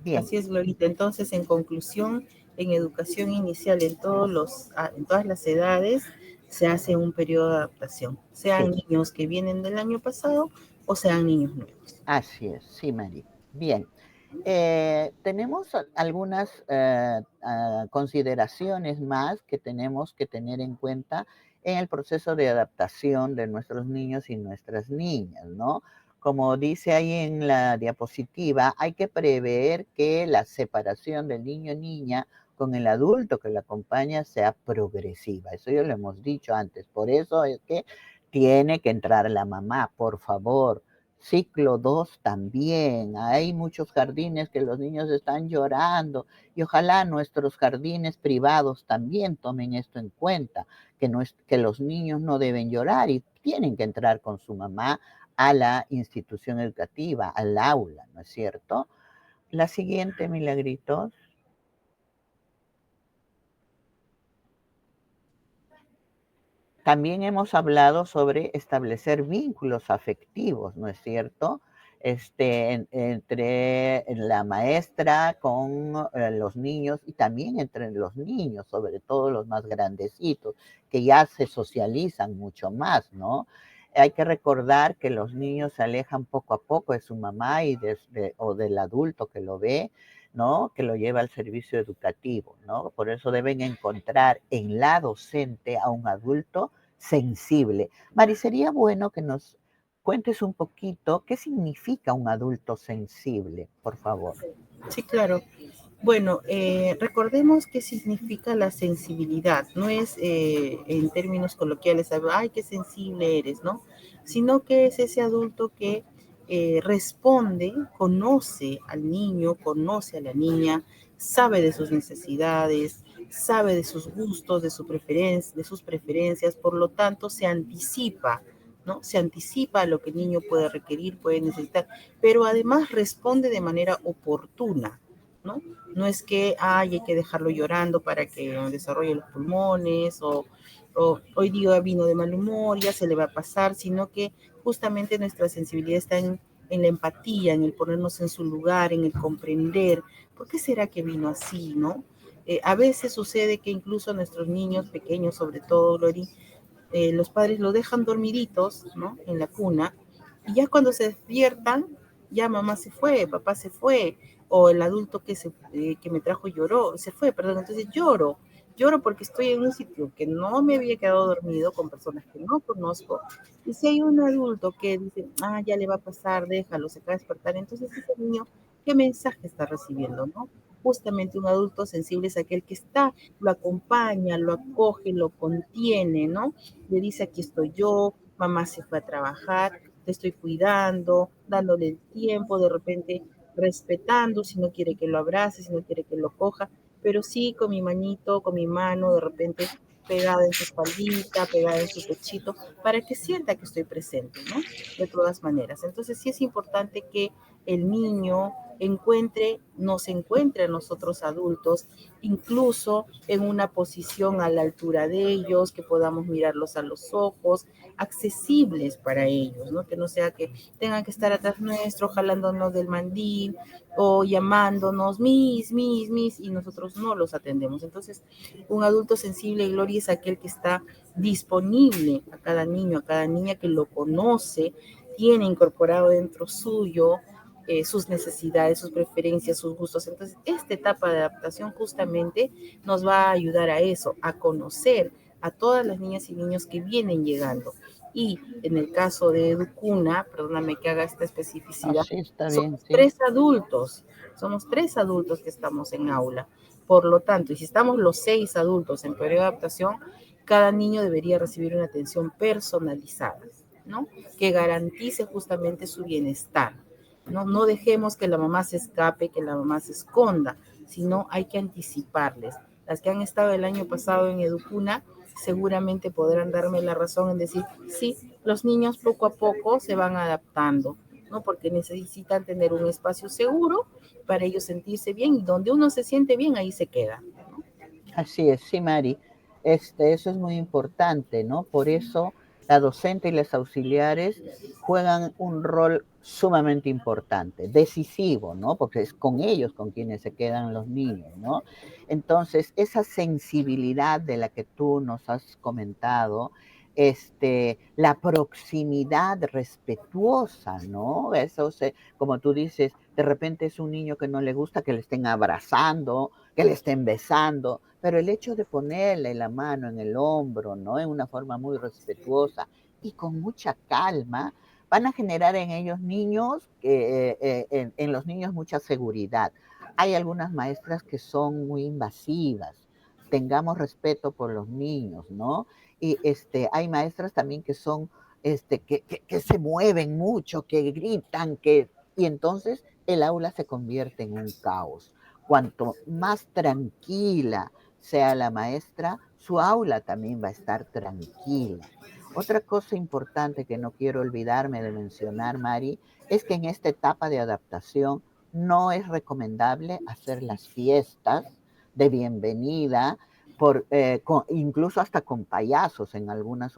Bien, Así es, Glorita. Entonces, en conclusión, en educación inicial, en todas las edades, se hace un periodo de adaptación, sean sí, niños que vienen del año pasado o sean niños nuevos. así es, sí, Mary. Bien. Tenemos algunas consideraciones más que tenemos que tener en cuenta en el proceso de adaptación de nuestros niños y nuestras niñas, ¿no? Como dice ahí en la diapositiva, hay que prever que la separación del niño o niña con el adulto que lo acompaña sea progresiva. Eso ya lo hemos dicho antes. Por eso es que tiene que entrar la mamá, por favor. Ciclo 2 también. Hay muchos jardines que los niños están llorando y ojalá nuestros jardines privados también tomen esto en cuenta, que, no es, que los niños no deben llorar y tienen que entrar con su mamá a la institución educativa, al aula, ¿no es cierto? La siguiente, Milagritos. También hemos hablado sobre establecer vínculos afectivos, ¿no es cierto? Entre la maestra con los niños y también entre los niños, sobre todo los más grandecitos, que ya se socializan mucho más, ¿no? Hay que recordar que los niños se alejan poco a poco de su mamá o del adulto que lo ve, ¿no? Que lo lleva al servicio educativo, ¿no? Por eso deben encontrar en la docente a un adulto sensible. Mari, sería bueno que nos cuentes un poquito qué significa un adulto sensible, por favor. Sí, claro. Bueno, recordemos qué significa la sensibilidad. No es en términos coloquiales, ay, qué sensible eres, ¿no? Sino que es ese adulto que responde, conoce al niño, conoce a la niña, sabe de sus necesidades, sabe de sus gustos, de sus preferencias, por lo tanto se anticipa, ¿no? Se anticipa a lo que el niño puede requerir, puede necesitar, pero además responde de manera oportuna, ¿no? No es que hay que dejarlo llorando para que desarrolle los pulmones o hoy día vino de mal humor, ya se le va a pasar, sino que justamente nuestra sensibilidad está en la empatía, en el ponernos en su lugar, en el comprender por qué será que vino así, ¿no? A veces sucede que incluso nuestros niños pequeños, sobre todo, Lori, los padres lo dejan dormiditos, ¿no? En la cuna, y ya cuando se despiertan, ya mamá se fue, papá se fue, o el adulto que me trajo lloró, se fue, perdón, entonces lloro porque estoy en un sitio que no me había quedado dormido con personas que no conozco, y si hay un adulto que dice, ya le va a pasar, déjalo, se va a despertar, entonces ese niño, ¿qué mensaje está recibiendo, no? Justamente un adulto sensible es aquel que está, lo acompaña, lo acoge, lo contiene, ¿no? Le dice, aquí estoy yo, mamá se fue a trabajar, te estoy cuidando, dándole el tiempo, de repente respetando, si no quiere que lo abrace, si no quiere que lo coja, pero sí con mi manito, con mi mano, de repente pegada en su espaldita, pegada en su pechito, para que sienta que estoy presente, ¿no? De todas maneras. Entonces sí es importante que el niño nos encuentre a nosotros adultos, incluso en una posición a la altura de ellos, que podamos mirarlos a los ojos, accesibles para ellos, ¿no? Que no sea que tengan que estar atrás nuestro, jalándonos del mandil o llamándonos, mis, y nosotros no los atendemos. Entonces, un adulto sensible, Gloria, es aquel que está disponible a cada niño, a cada niña que lo conoce, tiene incorporado dentro suyo sus necesidades, sus preferencias, sus gustos. Entonces, esta etapa de adaptación justamente nos va a ayudar a eso, a conocer a todas las niñas y niños que vienen llegando. Y en el caso de Educuna, perdóname que haga esta No, especificidad, sí, está bien, somos sí. somos tres adultos que estamos en aula. Por lo tanto, y si estamos los 6 adultos en periodo de adaptación, cada niño debería recibir una atención personalizada, ¿no? Que garantice justamente su bienestar. No dejemos que la mamá se escape, que la mamá se esconda, sino hay que anticiparles. Las que han estado el año pasado en Educuna seguramente podrán darme la razón en decir, sí, los niños poco a poco se van adaptando, ¿no? Porque necesitan tener un espacio seguro para ellos sentirse bien y donde uno se siente bien, ahí se queda, ¿no? Así es, sí, Mari. Eso es muy importante, ¿no? Por eso la docente y las auxiliares juegan un rol sumamente importante, decisivo, ¿no? Porque es con ellos con quienes se quedan los niños, ¿no? Entonces, esa sensibilidad de la que tú nos has comentado, la proximidad respetuosa, ¿no? Eso como tú dices, de repente es un niño que no le gusta que le estén abrazando, que le estén besando, pero el hecho de ponerle la mano en el hombro, ¿no? En una forma muy respetuosa y con mucha calma, van a generar en ellos niños, en los niños mucha seguridad. Hay algunas maestras que son muy invasivas. Tengamos respeto por los niños, ¿no? Y hay maestras también que son, que se mueven mucho, que gritan, y entonces el aula se convierte en un caos. Cuanto más tranquila sea la maestra, su aula también va a estar tranquila. Otra cosa importante que no quiero olvidarme de mencionar, Mari, es que en esta etapa de adaptación no es recomendable hacer las fiestas de bienvenida, incluso hasta con payasos en algunos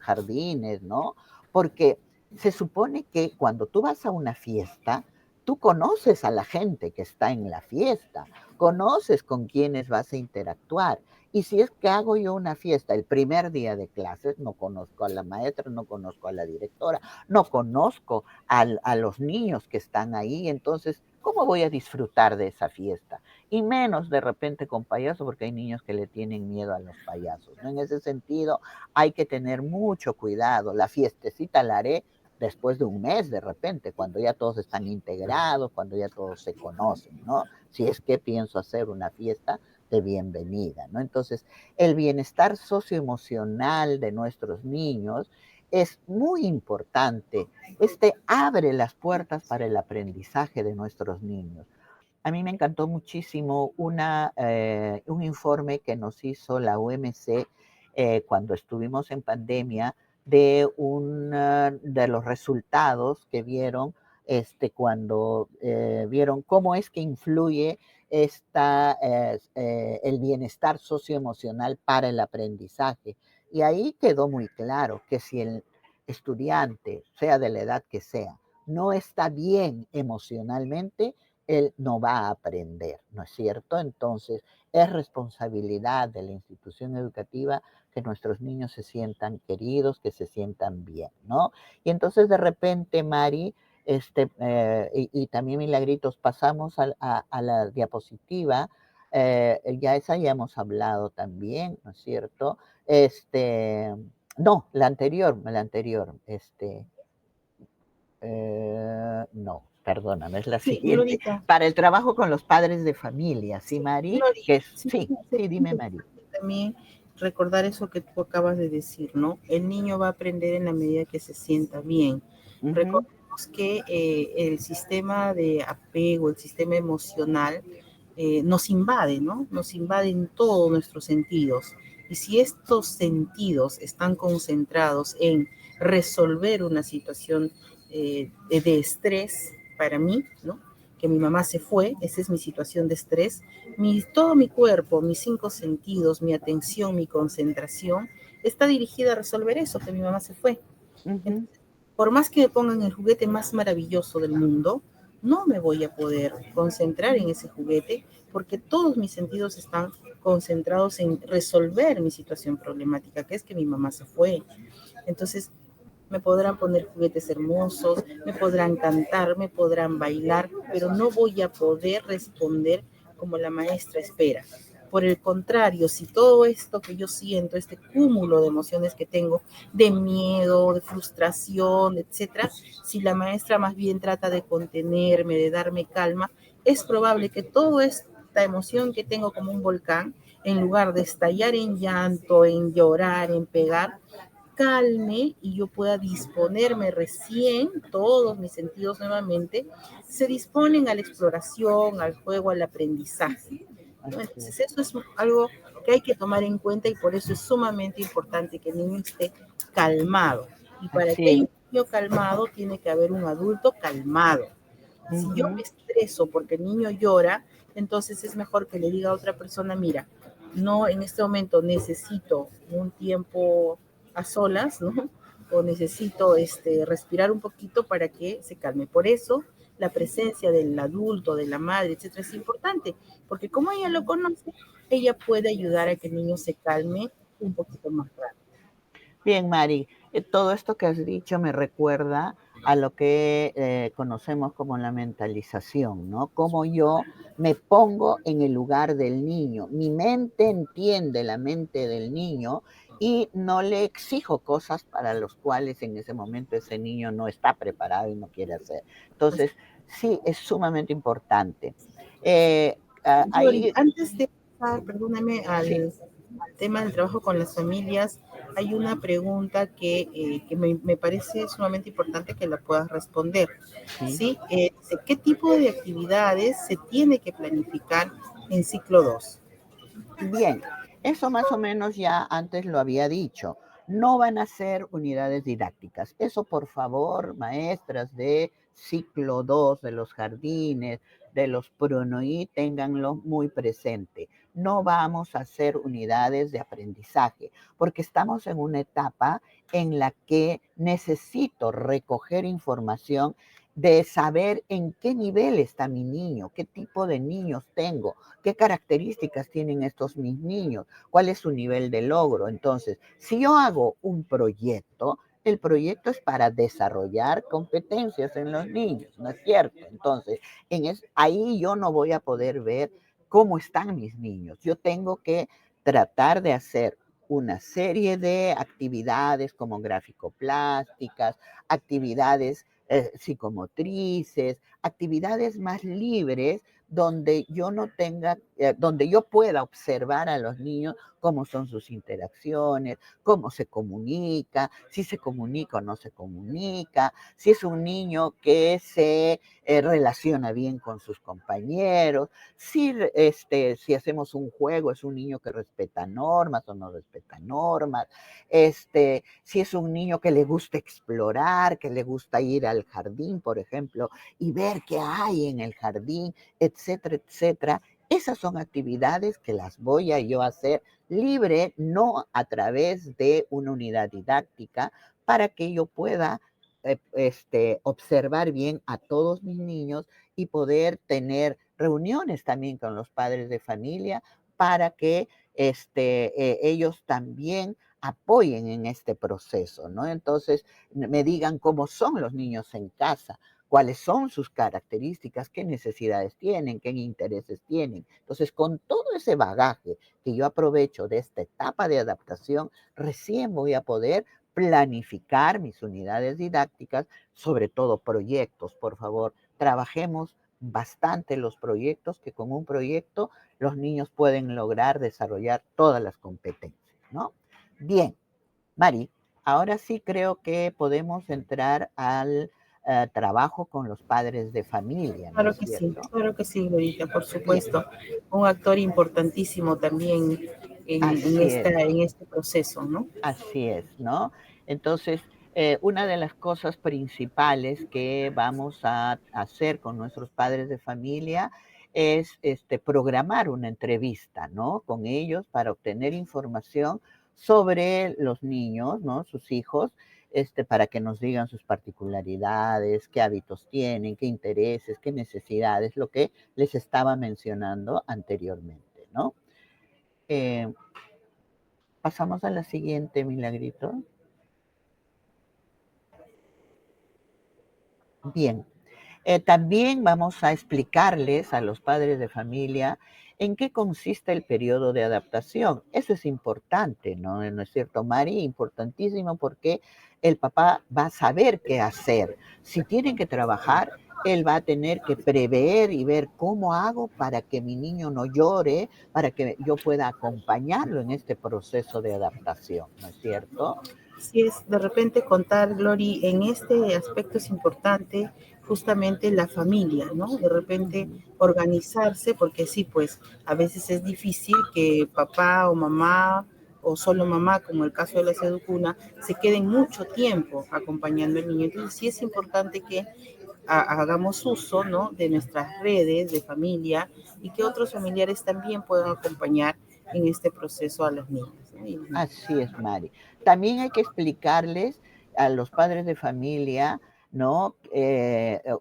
jardines, ¿no? Porque se supone que cuando tú vas a una fiesta, tú conoces a la gente que está en la fiesta, conoces con quienes vas a interactuar. Y si es que hago yo una fiesta el primer día de clases, no conozco a la maestra, no conozco a la directora, no conozco a los niños que están ahí, entonces, ¿cómo voy a disfrutar de esa fiesta? Y menos de repente con payasos, porque hay niños que le tienen miedo a los payasos, ¿no? En ese sentido, hay que tener mucho cuidado. La fiestecita la haré después de un mes de repente, cuando ya todos están integrados, cuando ya todos se conocen, ¿no? Si es que pienso hacer una fiesta de bienvenida, ¿no? Entonces, el bienestar socioemocional de nuestros niños es muy importante. Abre las puertas para el aprendizaje de nuestros niños. A mí me encantó muchísimo un informe que nos hizo la OMC cuando estuvimos en pandemia de los resultados que vieron cuando vieron cómo es que influye el bienestar socioemocional para el aprendizaje. Y ahí quedó muy claro que si el estudiante, sea de la edad que sea, no está bien emocionalmente, él no va a aprender, ¿no es cierto? Entonces, es responsabilidad de la institución educativa que nuestros niños se sientan queridos, que se sientan bien, ¿no? Y entonces, de repente, Mari, y también Milagritos, pasamos a la diapositiva, ya esa ya hemos hablado también, ¿no es cierto? No, la anterior, no, perdóname, es la Sí, siguiente. Glorita, Para el trabajo con los padres de familia, ¿sí, sí, Mari? Glori, sí, Sí, sí, sí, es dime, Mari. importante también recordar eso que tú acabas de decir, ¿no? El niño va a aprender en la medida que se sienta bien. Ujú, Recordemos que el sistema de apego, el sistema emocional, nos invade, ¿no? Nos invaden todos nuestros sentidos. Y si estos sentidos están concentrados en resolver una situación de estrés para mí, ¿no? Que mi mamá se fue, esa es mi situación de estrés, todo mi cuerpo, mis 5 sentidos, mi atención, mi concentración, está dirigida a resolver eso, que mi mamá se fue. ujú. Entonces, por más que me pongan el juguete más maravilloso del mundo, no me voy a poder concentrar en ese juguete porque todos mis sentidos están concentrados en resolver mi situación problemática, que es que mi mamá se fue. Entonces, me podrán poner juguetes hermosos, me podrán cantar, me podrán bailar, pero no voy a poder responder como la maestra espera. Por el contrario, si todo esto que yo siento, este cúmulo de emociones que tengo, de miedo, de frustración, etcétera, si la maestra más bien trata de contenerme, de darme calma, es probable que toda esta emoción que tengo como un volcán, en lugar de estallar en llanto, en llorar, en pegar, calme y yo pueda disponerme recién, todos mis sentidos nuevamente, se disponen a la exploración, al juego, al aprendizaje, ¿no? Así es, Entonces eso es algo que hay que tomar en cuenta y por eso es sumamente importante que el niño esté calmado. Y para que así haya es. un niño calmado, tiene que haber un adulto calmado. Si yo me Ujú. estreso porque el niño llora, entonces es mejor que le diga a otra persona, mira, no, en este momento necesito un tiempo a solas, ¿no? o necesito respirar un poquito para que se calme. Por eso la presencia del adulto, de la madre, etcétera, es importante, porque como ella lo conoce, ella puede ayudar a que el niño se calme un poquito más rápido. Bien, Mari, todo esto que has dicho me recuerda a lo que conocemos como la mentalización, ¿no? Cómo yo me pongo en el lugar del niño. Mi mente entiende la mente del niño y no le exijo cosas para las cuales en ese momento ese niño no está preparado y no quiere hacer. Pues, Entonces, sí, es sumamente importante. Glory, Ahí, antes de pasar, perdóname, sí, al tema del trabajo con las familias, hay una pregunta que me parece sumamente importante que la puedas responder. sí. ¿Sí? Dice, ¿qué tipo de actividades se tiene que planificar en ciclo 2? Bien, eso más o menos ya antes lo había dicho. No van a ser unidades didácticas. Eso, por favor, maestras de ciclo 2 de los jardines, de los PRONOI, ténganlo muy presente. No vamos a hacer unidades de aprendizaje, porque estamos en una etapa en la que necesito recoger información de saber en qué nivel está mi niño, qué tipo de niños tengo, qué características tienen estos mis niños, cuál es su nivel de logro. Entonces, si yo hago un proyecto, el proyecto es para desarrollar competencias en los niños, ¿no es cierto? Entonces, ahí yo no voy a poder ver cómo están mis niños. Yo tengo que tratar de hacer una serie de actividades como gráfico-plásticas, actividades psicomotrices, actividades más libres donde yo no tenga, donde yo pueda observar a los niños cómo son sus interacciones, cómo se comunica, si se comunica o no se comunica, si es un niño que se relaciona bien con sus compañeros, si hacemos un juego, es un niño que respeta normas o no respeta normas, si es un niño que le gusta explorar, que le gusta ir al jardín, por ejemplo, y ver qué hay en el jardín, etcétera, etcétera. Esas son actividades que las voy a yo hacer libre, no a través de una unidad didáctica, para que yo pueda observar bien a todos mis niños y poder tener reuniones también con los padres de familia para que ellos también apoyen en este proceso, ¿no? Entonces, me digan cómo son los niños en casa, cuáles son sus características, qué necesidades tienen, qué intereses tienen. Entonces, con todo ese bagaje que yo aprovecho de esta etapa de adaptación, recién voy a poder planificar mis unidades didácticas, sobre todo proyectos. Por favor, trabajemos bastante los proyectos, que con un proyecto los niños pueden lograr desarrollar todas las competencias, ¿no? Bien, Mari, ahora sí creo que podemos entrar al trabajo con los padres de familia, ¿no es cierto? Claro que sí, Glorita, por Bien, supuesto. Un actor importantísimo también así es. en este proceso, ¿no? Así es, ¿no? Entonces, una de las cosas principales que vamos a hacer con nuestros padres de familia es programar una entrevista, ¿no? Con ellos para obtener información sobre los niños, ¿no? Sus hijos, para que nos digan sus particularidades, qué hábitos tienen, qué intereses, qué necesidades, lo que les estaba mencionando anteriormente, ¿no? Eh, Pasamos a la siguiente, Milagrito. Bien, también vamos a explicarles a los padres de familia en qué consiste el periodo de adaptación. Eso es importante, ¿no? ¿No es cierto, Mari? Importantísimo porque el papá va a saber qué hacer. Si tienen que trabajar, él va a tener que prever y ver cómo hago para que mi niño no llore, para que yo pueda acompañarlo en este proceso de adaptación, ¿no es cierto? Si es de repente contar, Glory, en este aspecto es importante justamente la familia, ¿no? De repente Ujú. organizarse, porque sí, pues a veces es difícil que papá o mamá o solo mamá, como el caso de la Seducuna, se queden mucho tiempo acompañando al niño. Entonces sí es importante que hagamos uso, ¿no? De nuestras redes de familia y que otros familiares también puedan acompañar en este proceso a los niños, ¿no? Así es, Mari. También hay que explicarles a los padres de familia, ¿no?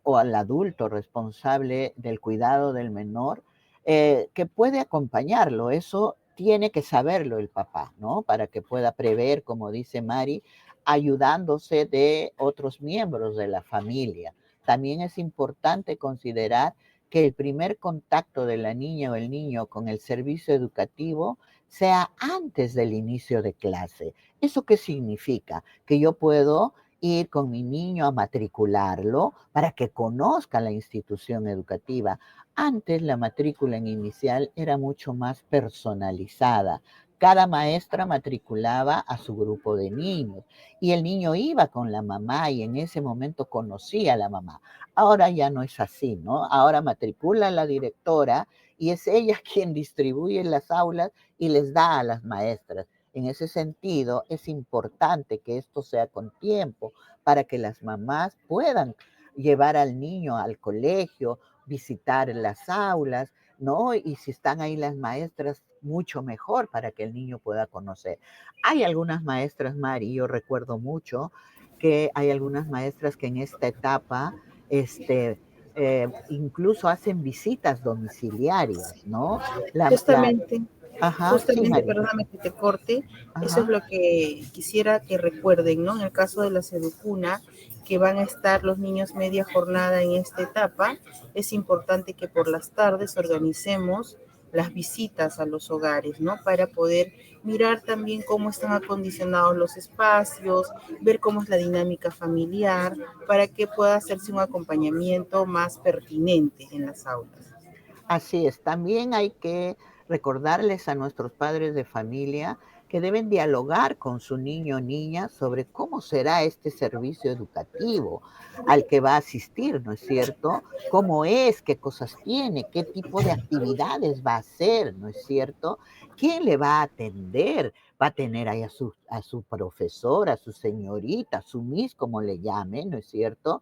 O al adulto responsable del cuidado del menor, que puede acompañarlo. Eso tiene que saberlo el papá, ¿no? Para que pueda prever, como dice Mari, ayudándose de otros miembros de la familia. También es importante considerar que el primer contacto de la niña o el niño con el servicio educativo sea antes del inicio de clase. ¿Eso qué significa? Que yo puedo ir con mi niño a matricularlo para que conozca la institución educativa. Antes la matrícula en inicial era mucho más personalizada. Cada maestra matriculaba a su grupo de niños y el niño iba con la mamá y en ese momento conocía a la mamá. Ahora ya no es así, ¿no? Ahora matricula a la directora y es ella quien distribuye las aulas y les da a las maestras. En ese sentido, es importante que esto sea con tiempo para que las mamás puedan llevar al niño al colegio, visitar las aulas, ¿no? Y si están ahí las maestras, mucho mejor para que el niño pueda conocer. Hay algunas maestras, Mari, yo recuerdo mucho que hay algunas maestras que en esta etapa, incluso hacen visitas domiciliarias, ¿no? La, Justamente, ajá, sí, justamente, Mari. perdóname que te corte, eso es Ajá. lo que quisiera que recuerden, ¿no? En el caso de la Seducuna, que van a estar los niños media jornada en esta etapa, es importante que por las tardes organicemos las visitas a los hogares, ¿no? Para poder mirar también cómo están acondicionados los espacios, ver cómo es la dinámica familiar, para que pueda hacerse un acompañamiento más pertinente en las aulas. Así es, también hay que recordarles a nuestros padres de familia que deben dialogar con su niño o niña sobre cómo será este servicio educativo al que va a asistir, ¿no es cierto? ¿Cómo es? ¿Qué cosas tiene? ¿Qué tipo de actividades va a hacer? ¿No es cierto? ¿Quién le va a atender? Va a tener ahí a su profesora, a su señorita, a su miss, como le llame, ¿no es cierto?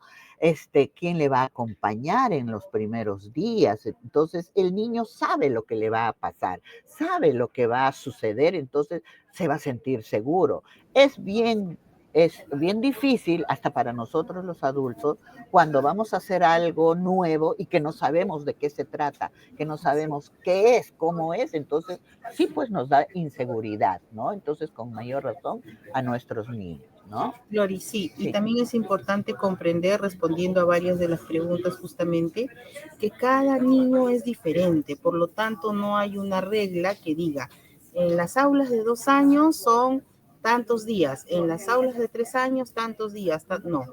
Quién le va a acompañar en los primeros días. Entonces, el niño sabe lo que le va a pasar, sabe lo que va a suceder, entonces se va a sentir seguro. Es bien difícil, hasta para nosotros los adultos, cuando vamos a hacer algo nuevo y que no sabemos de qué se trata, que no sabemos qué es, cómo es, entonces sí, pues nos da inseguridad, ¿no? Entonces, con mayor razón, a nuestros niños, ¿no? Lori, sí, y Sí, también es importante comprender, respondiendo a varias de las preguntas justamente, que cada niño es diferente, por lo tanto no hay una regla que diga, en las aulas de 2 años son tantos días, en las aulas de 3 años tantos días, no,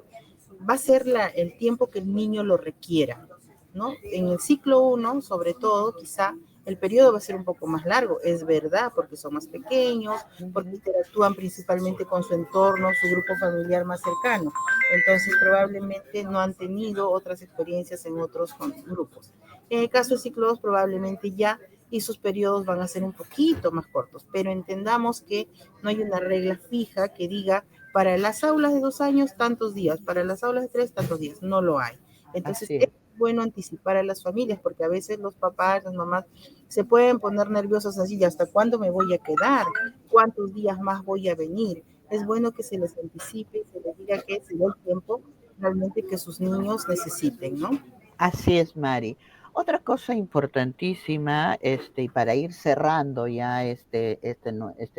va a ser el tiempo que el niño lo requiera, ¿no? En el ciclo 1, sobre todo, quizá el periodo va a ser un poco más largo, es verdad, porque son más pequeños, porque uh-huh. interactúan principalmente con su entorno, su grupo familiar más cercano. Entonces, probablemente no han tenido otras experiencias en otros grupos. En el caso del ciclo 2, probablemente ya y sus periodos van a ser un poquito más cortos, pero entendamos que no hay una regla fija que diga para las aulas de 2 años tantos días, para las aulas de 3 tantos días, no lo hay. Entonces Así es es. bueno anticipar a las familias porque a veces los papás, las mamás se pueden poner nerviosos así, ¿y hasta cuándo me voy a quedar? ¿Cuántos días más voy a venir? Es bueno que se les anticipe, se les diga que se dé el tiempo realmente que sus niños necesiten, ¿no? Así es, Mari. Otra cosa importantísima, y para ir cerrando ya este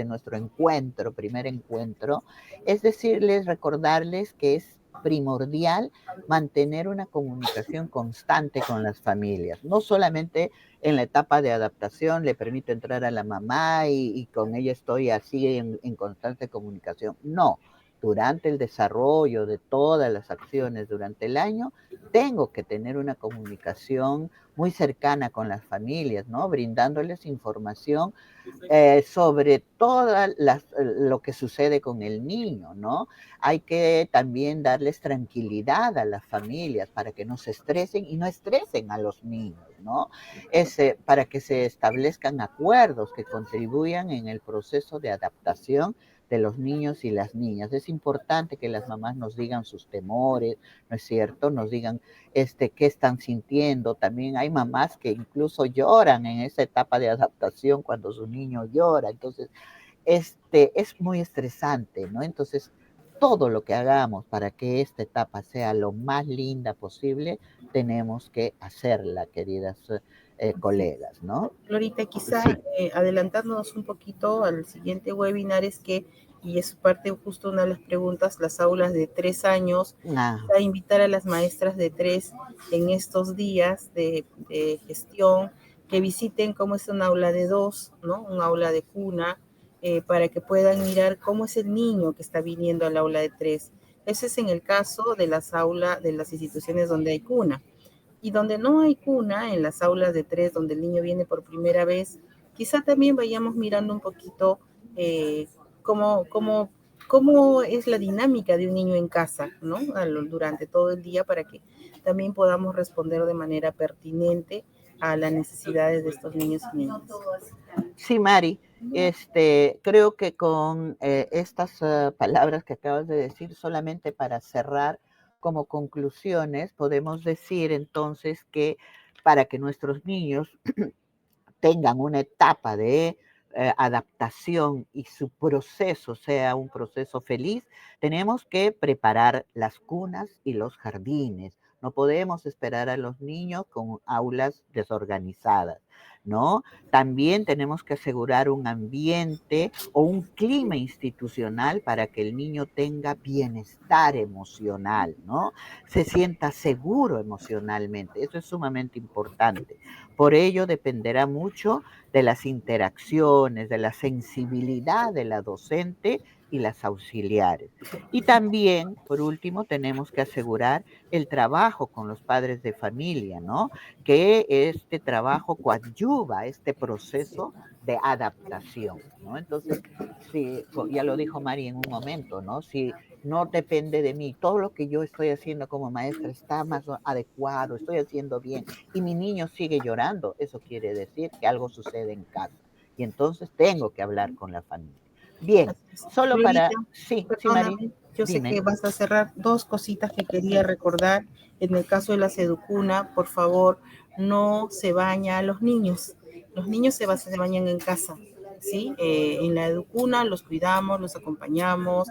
nuestro encuentro, primer encuentro, es decirles, recordarles que es primordial mantener una comunicación constante con las familias. No solamente en la etapa de adaptación le permito entrar a la mamá y con ella estoy así en constante comunicación. No, durante el desarrollo de todas las acciones durante el año, tengo que tener una comunicación muy cercana con las familias, ¿no? Brindándoles información sobre lo que sucede con el niño, ¿no? Hay que también darles tranquilidad a las familias para que no se estresen y no estresen a los niños, ¿no? Para que se establezcan acuerdos que contribuyan en el proceso de adaptación de los niños y las niñas. Es importante que las mamás nos digan sus temores, ¿no es cierto? Nos digan qué están sintiendo. También hay mamás que incluso lloran en esa etapa de adaptación cuando su niño llora. Entonces, es muy estresante, ¿no? Entonces, todo lo que hagamos para que esta etapa sea lo más linda posible, tenemos que hacerla, queridas colegas, ¿no? Glorita, quizá Sí. adelantándonos un poquito al siguiente webinar es que, y es parte justo una de las preguntas, las aulas de 3 años, Ah, a invitar a las maestras de 3 en estos días de gestión, que visiten cómo es un aula de 2, ¿no? Un aula de cuna, para que puedan mirar cómo es el niño que está viniendo al aula de 3. Ese es en el caso de las aulas de las instituciones donde hay cuna. Y donde no hay cuna, en las aulas de 3, donde el niño viene por primera vez, quizá también vayamos mirando un poquito eh, cómo, cómo, cómo es la dinámica de un niño en casa, ¿no? Durante todo el día para que también podamos responder de manera pertinente a las necesidades de estos niños y niñas. sí, Mari, creo que con estas palabras que acabas de decir, solamente para cerrar como conclusiones, podemos decir entonces que para que nuestros niños tengan una etapa de adaptación y su proceso sea un proceso feliz, tenemos que preparar las cunas y los jardines. No podemos esperar a los niños con aulas desorganizadas, ¿no? También tenemos que asegurar un ambiente o un clima institucional para que el niño tenga bienestar emocional, ¿no? Se sienta seguro emocionalmente. Eso es sumamente importante. Por ello dependerá mucho de las interacciones, de la sensibilidad de la docente y las auxiliares. Y también, por último, tenemos que asegurar el trabajo con los padres de familia, ¿no? Que este trabajo coadyuva este proceso de adaptación, ¿no? Entonces, sí, ya lo dijo Mari en un momento, ¿no? Si no depende de mí, todo lo que yo estoy haciendo como maestra está más adecuado, estoy haciendo bien, y mi niño sigue llorando, eso quiere decir que algo sucede en casa. Y entonces tengo que hablar con la familia. Bien, solo Florita, para... Sí, sí, Mari, perdóname, yo sé dime. que vas a cerrar dos cositas que quería recordar. En el caso de la seducuna, por favor, no se baña a los niños. Los niños se bañan en casa, ¿sí? En la educuna los cuidamos, los acompañamos,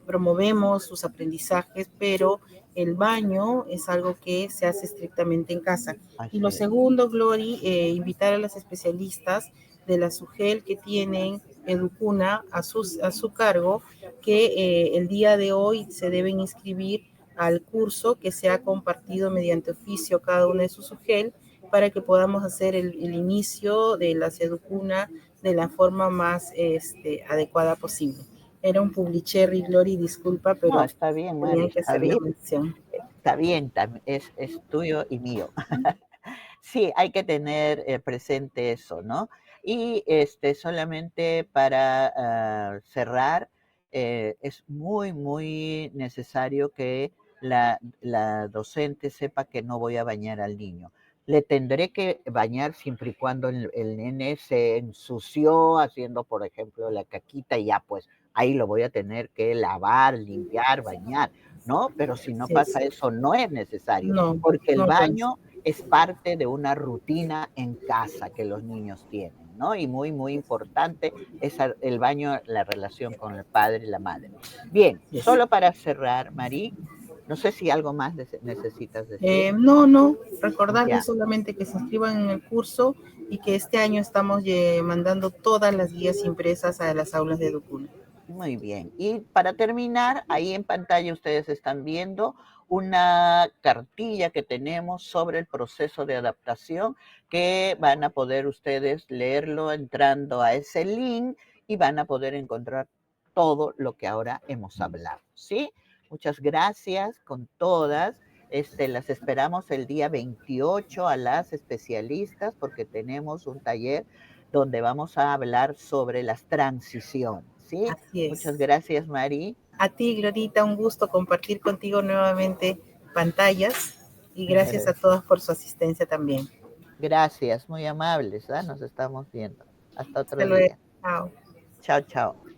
promovemos sus aprendizajes, pero el baño es algo que se hace estrictamente en casa. Y lo Así es. segundo, Glory, invitar a las especialistas de la SUGEL que tienen Educuna a su cargo, que el día de hoy se deben inscribir al curso que se ha compartido mediante oficio cada uno de sus SUGEL para que podamos hacer el inicio de la Educuna de la forma más adecuada posible. Era un publicherry, Glory, disculpa, No, pero está bien, Mari, tenía que está hacer la bien. mención. Está bien, es tuyo y mío. Sí, hay que tener presente eso, ¿no? Y solamente para cerrar, es muy, muy necesario que la docente sepa que no voy a bañar al niño. Le tendré que bañar siempre y cuando el nene se ensució haciendo, por ejemplo, la caquita y ya pues ahí lo voy a tener que lavar, limpiar, bañar, ¿no? Pero si no Así es. pasa eso, no es necesario, No, porque el no lo es. baño es parte de una rutina en casa que los niños tienen, ¿no? Y muy, muy importante es el baño, la relación con el padre y la madre. Bien, Así es. solo para cerrar, Marí, no sé si algo más necesitas decir. No, recordarles Ya, solamente que se inscriban en el curso y que este año estamos mandando todas las guías impresas a las aulas de Educuna. muy bien. Y para terminar, ahí en pantalla ustedes están viendo una cartilla que tenemos sobre el proceso de adaptación que van a poder ustedes leerlo entrando a ese link y van a poder encontrar todo lo que ahora hemos hablado, ¿sí? Muchas gracias con todas. Las esperamos el día 28 a las especialistas porque tenemos un taller donde vamos a hablar sobre las transiciones, ¿sí? Así Muchas es. gracias, Mari. A ti, Glorita, un gusto compartir contigo nuevamente pantallas y gracias a todas por su asistencia también. Gracias, muy amables, ¿ah? Nos estamos viendo. Hasta Hasta otro luego. día. Chao. Chao, chao.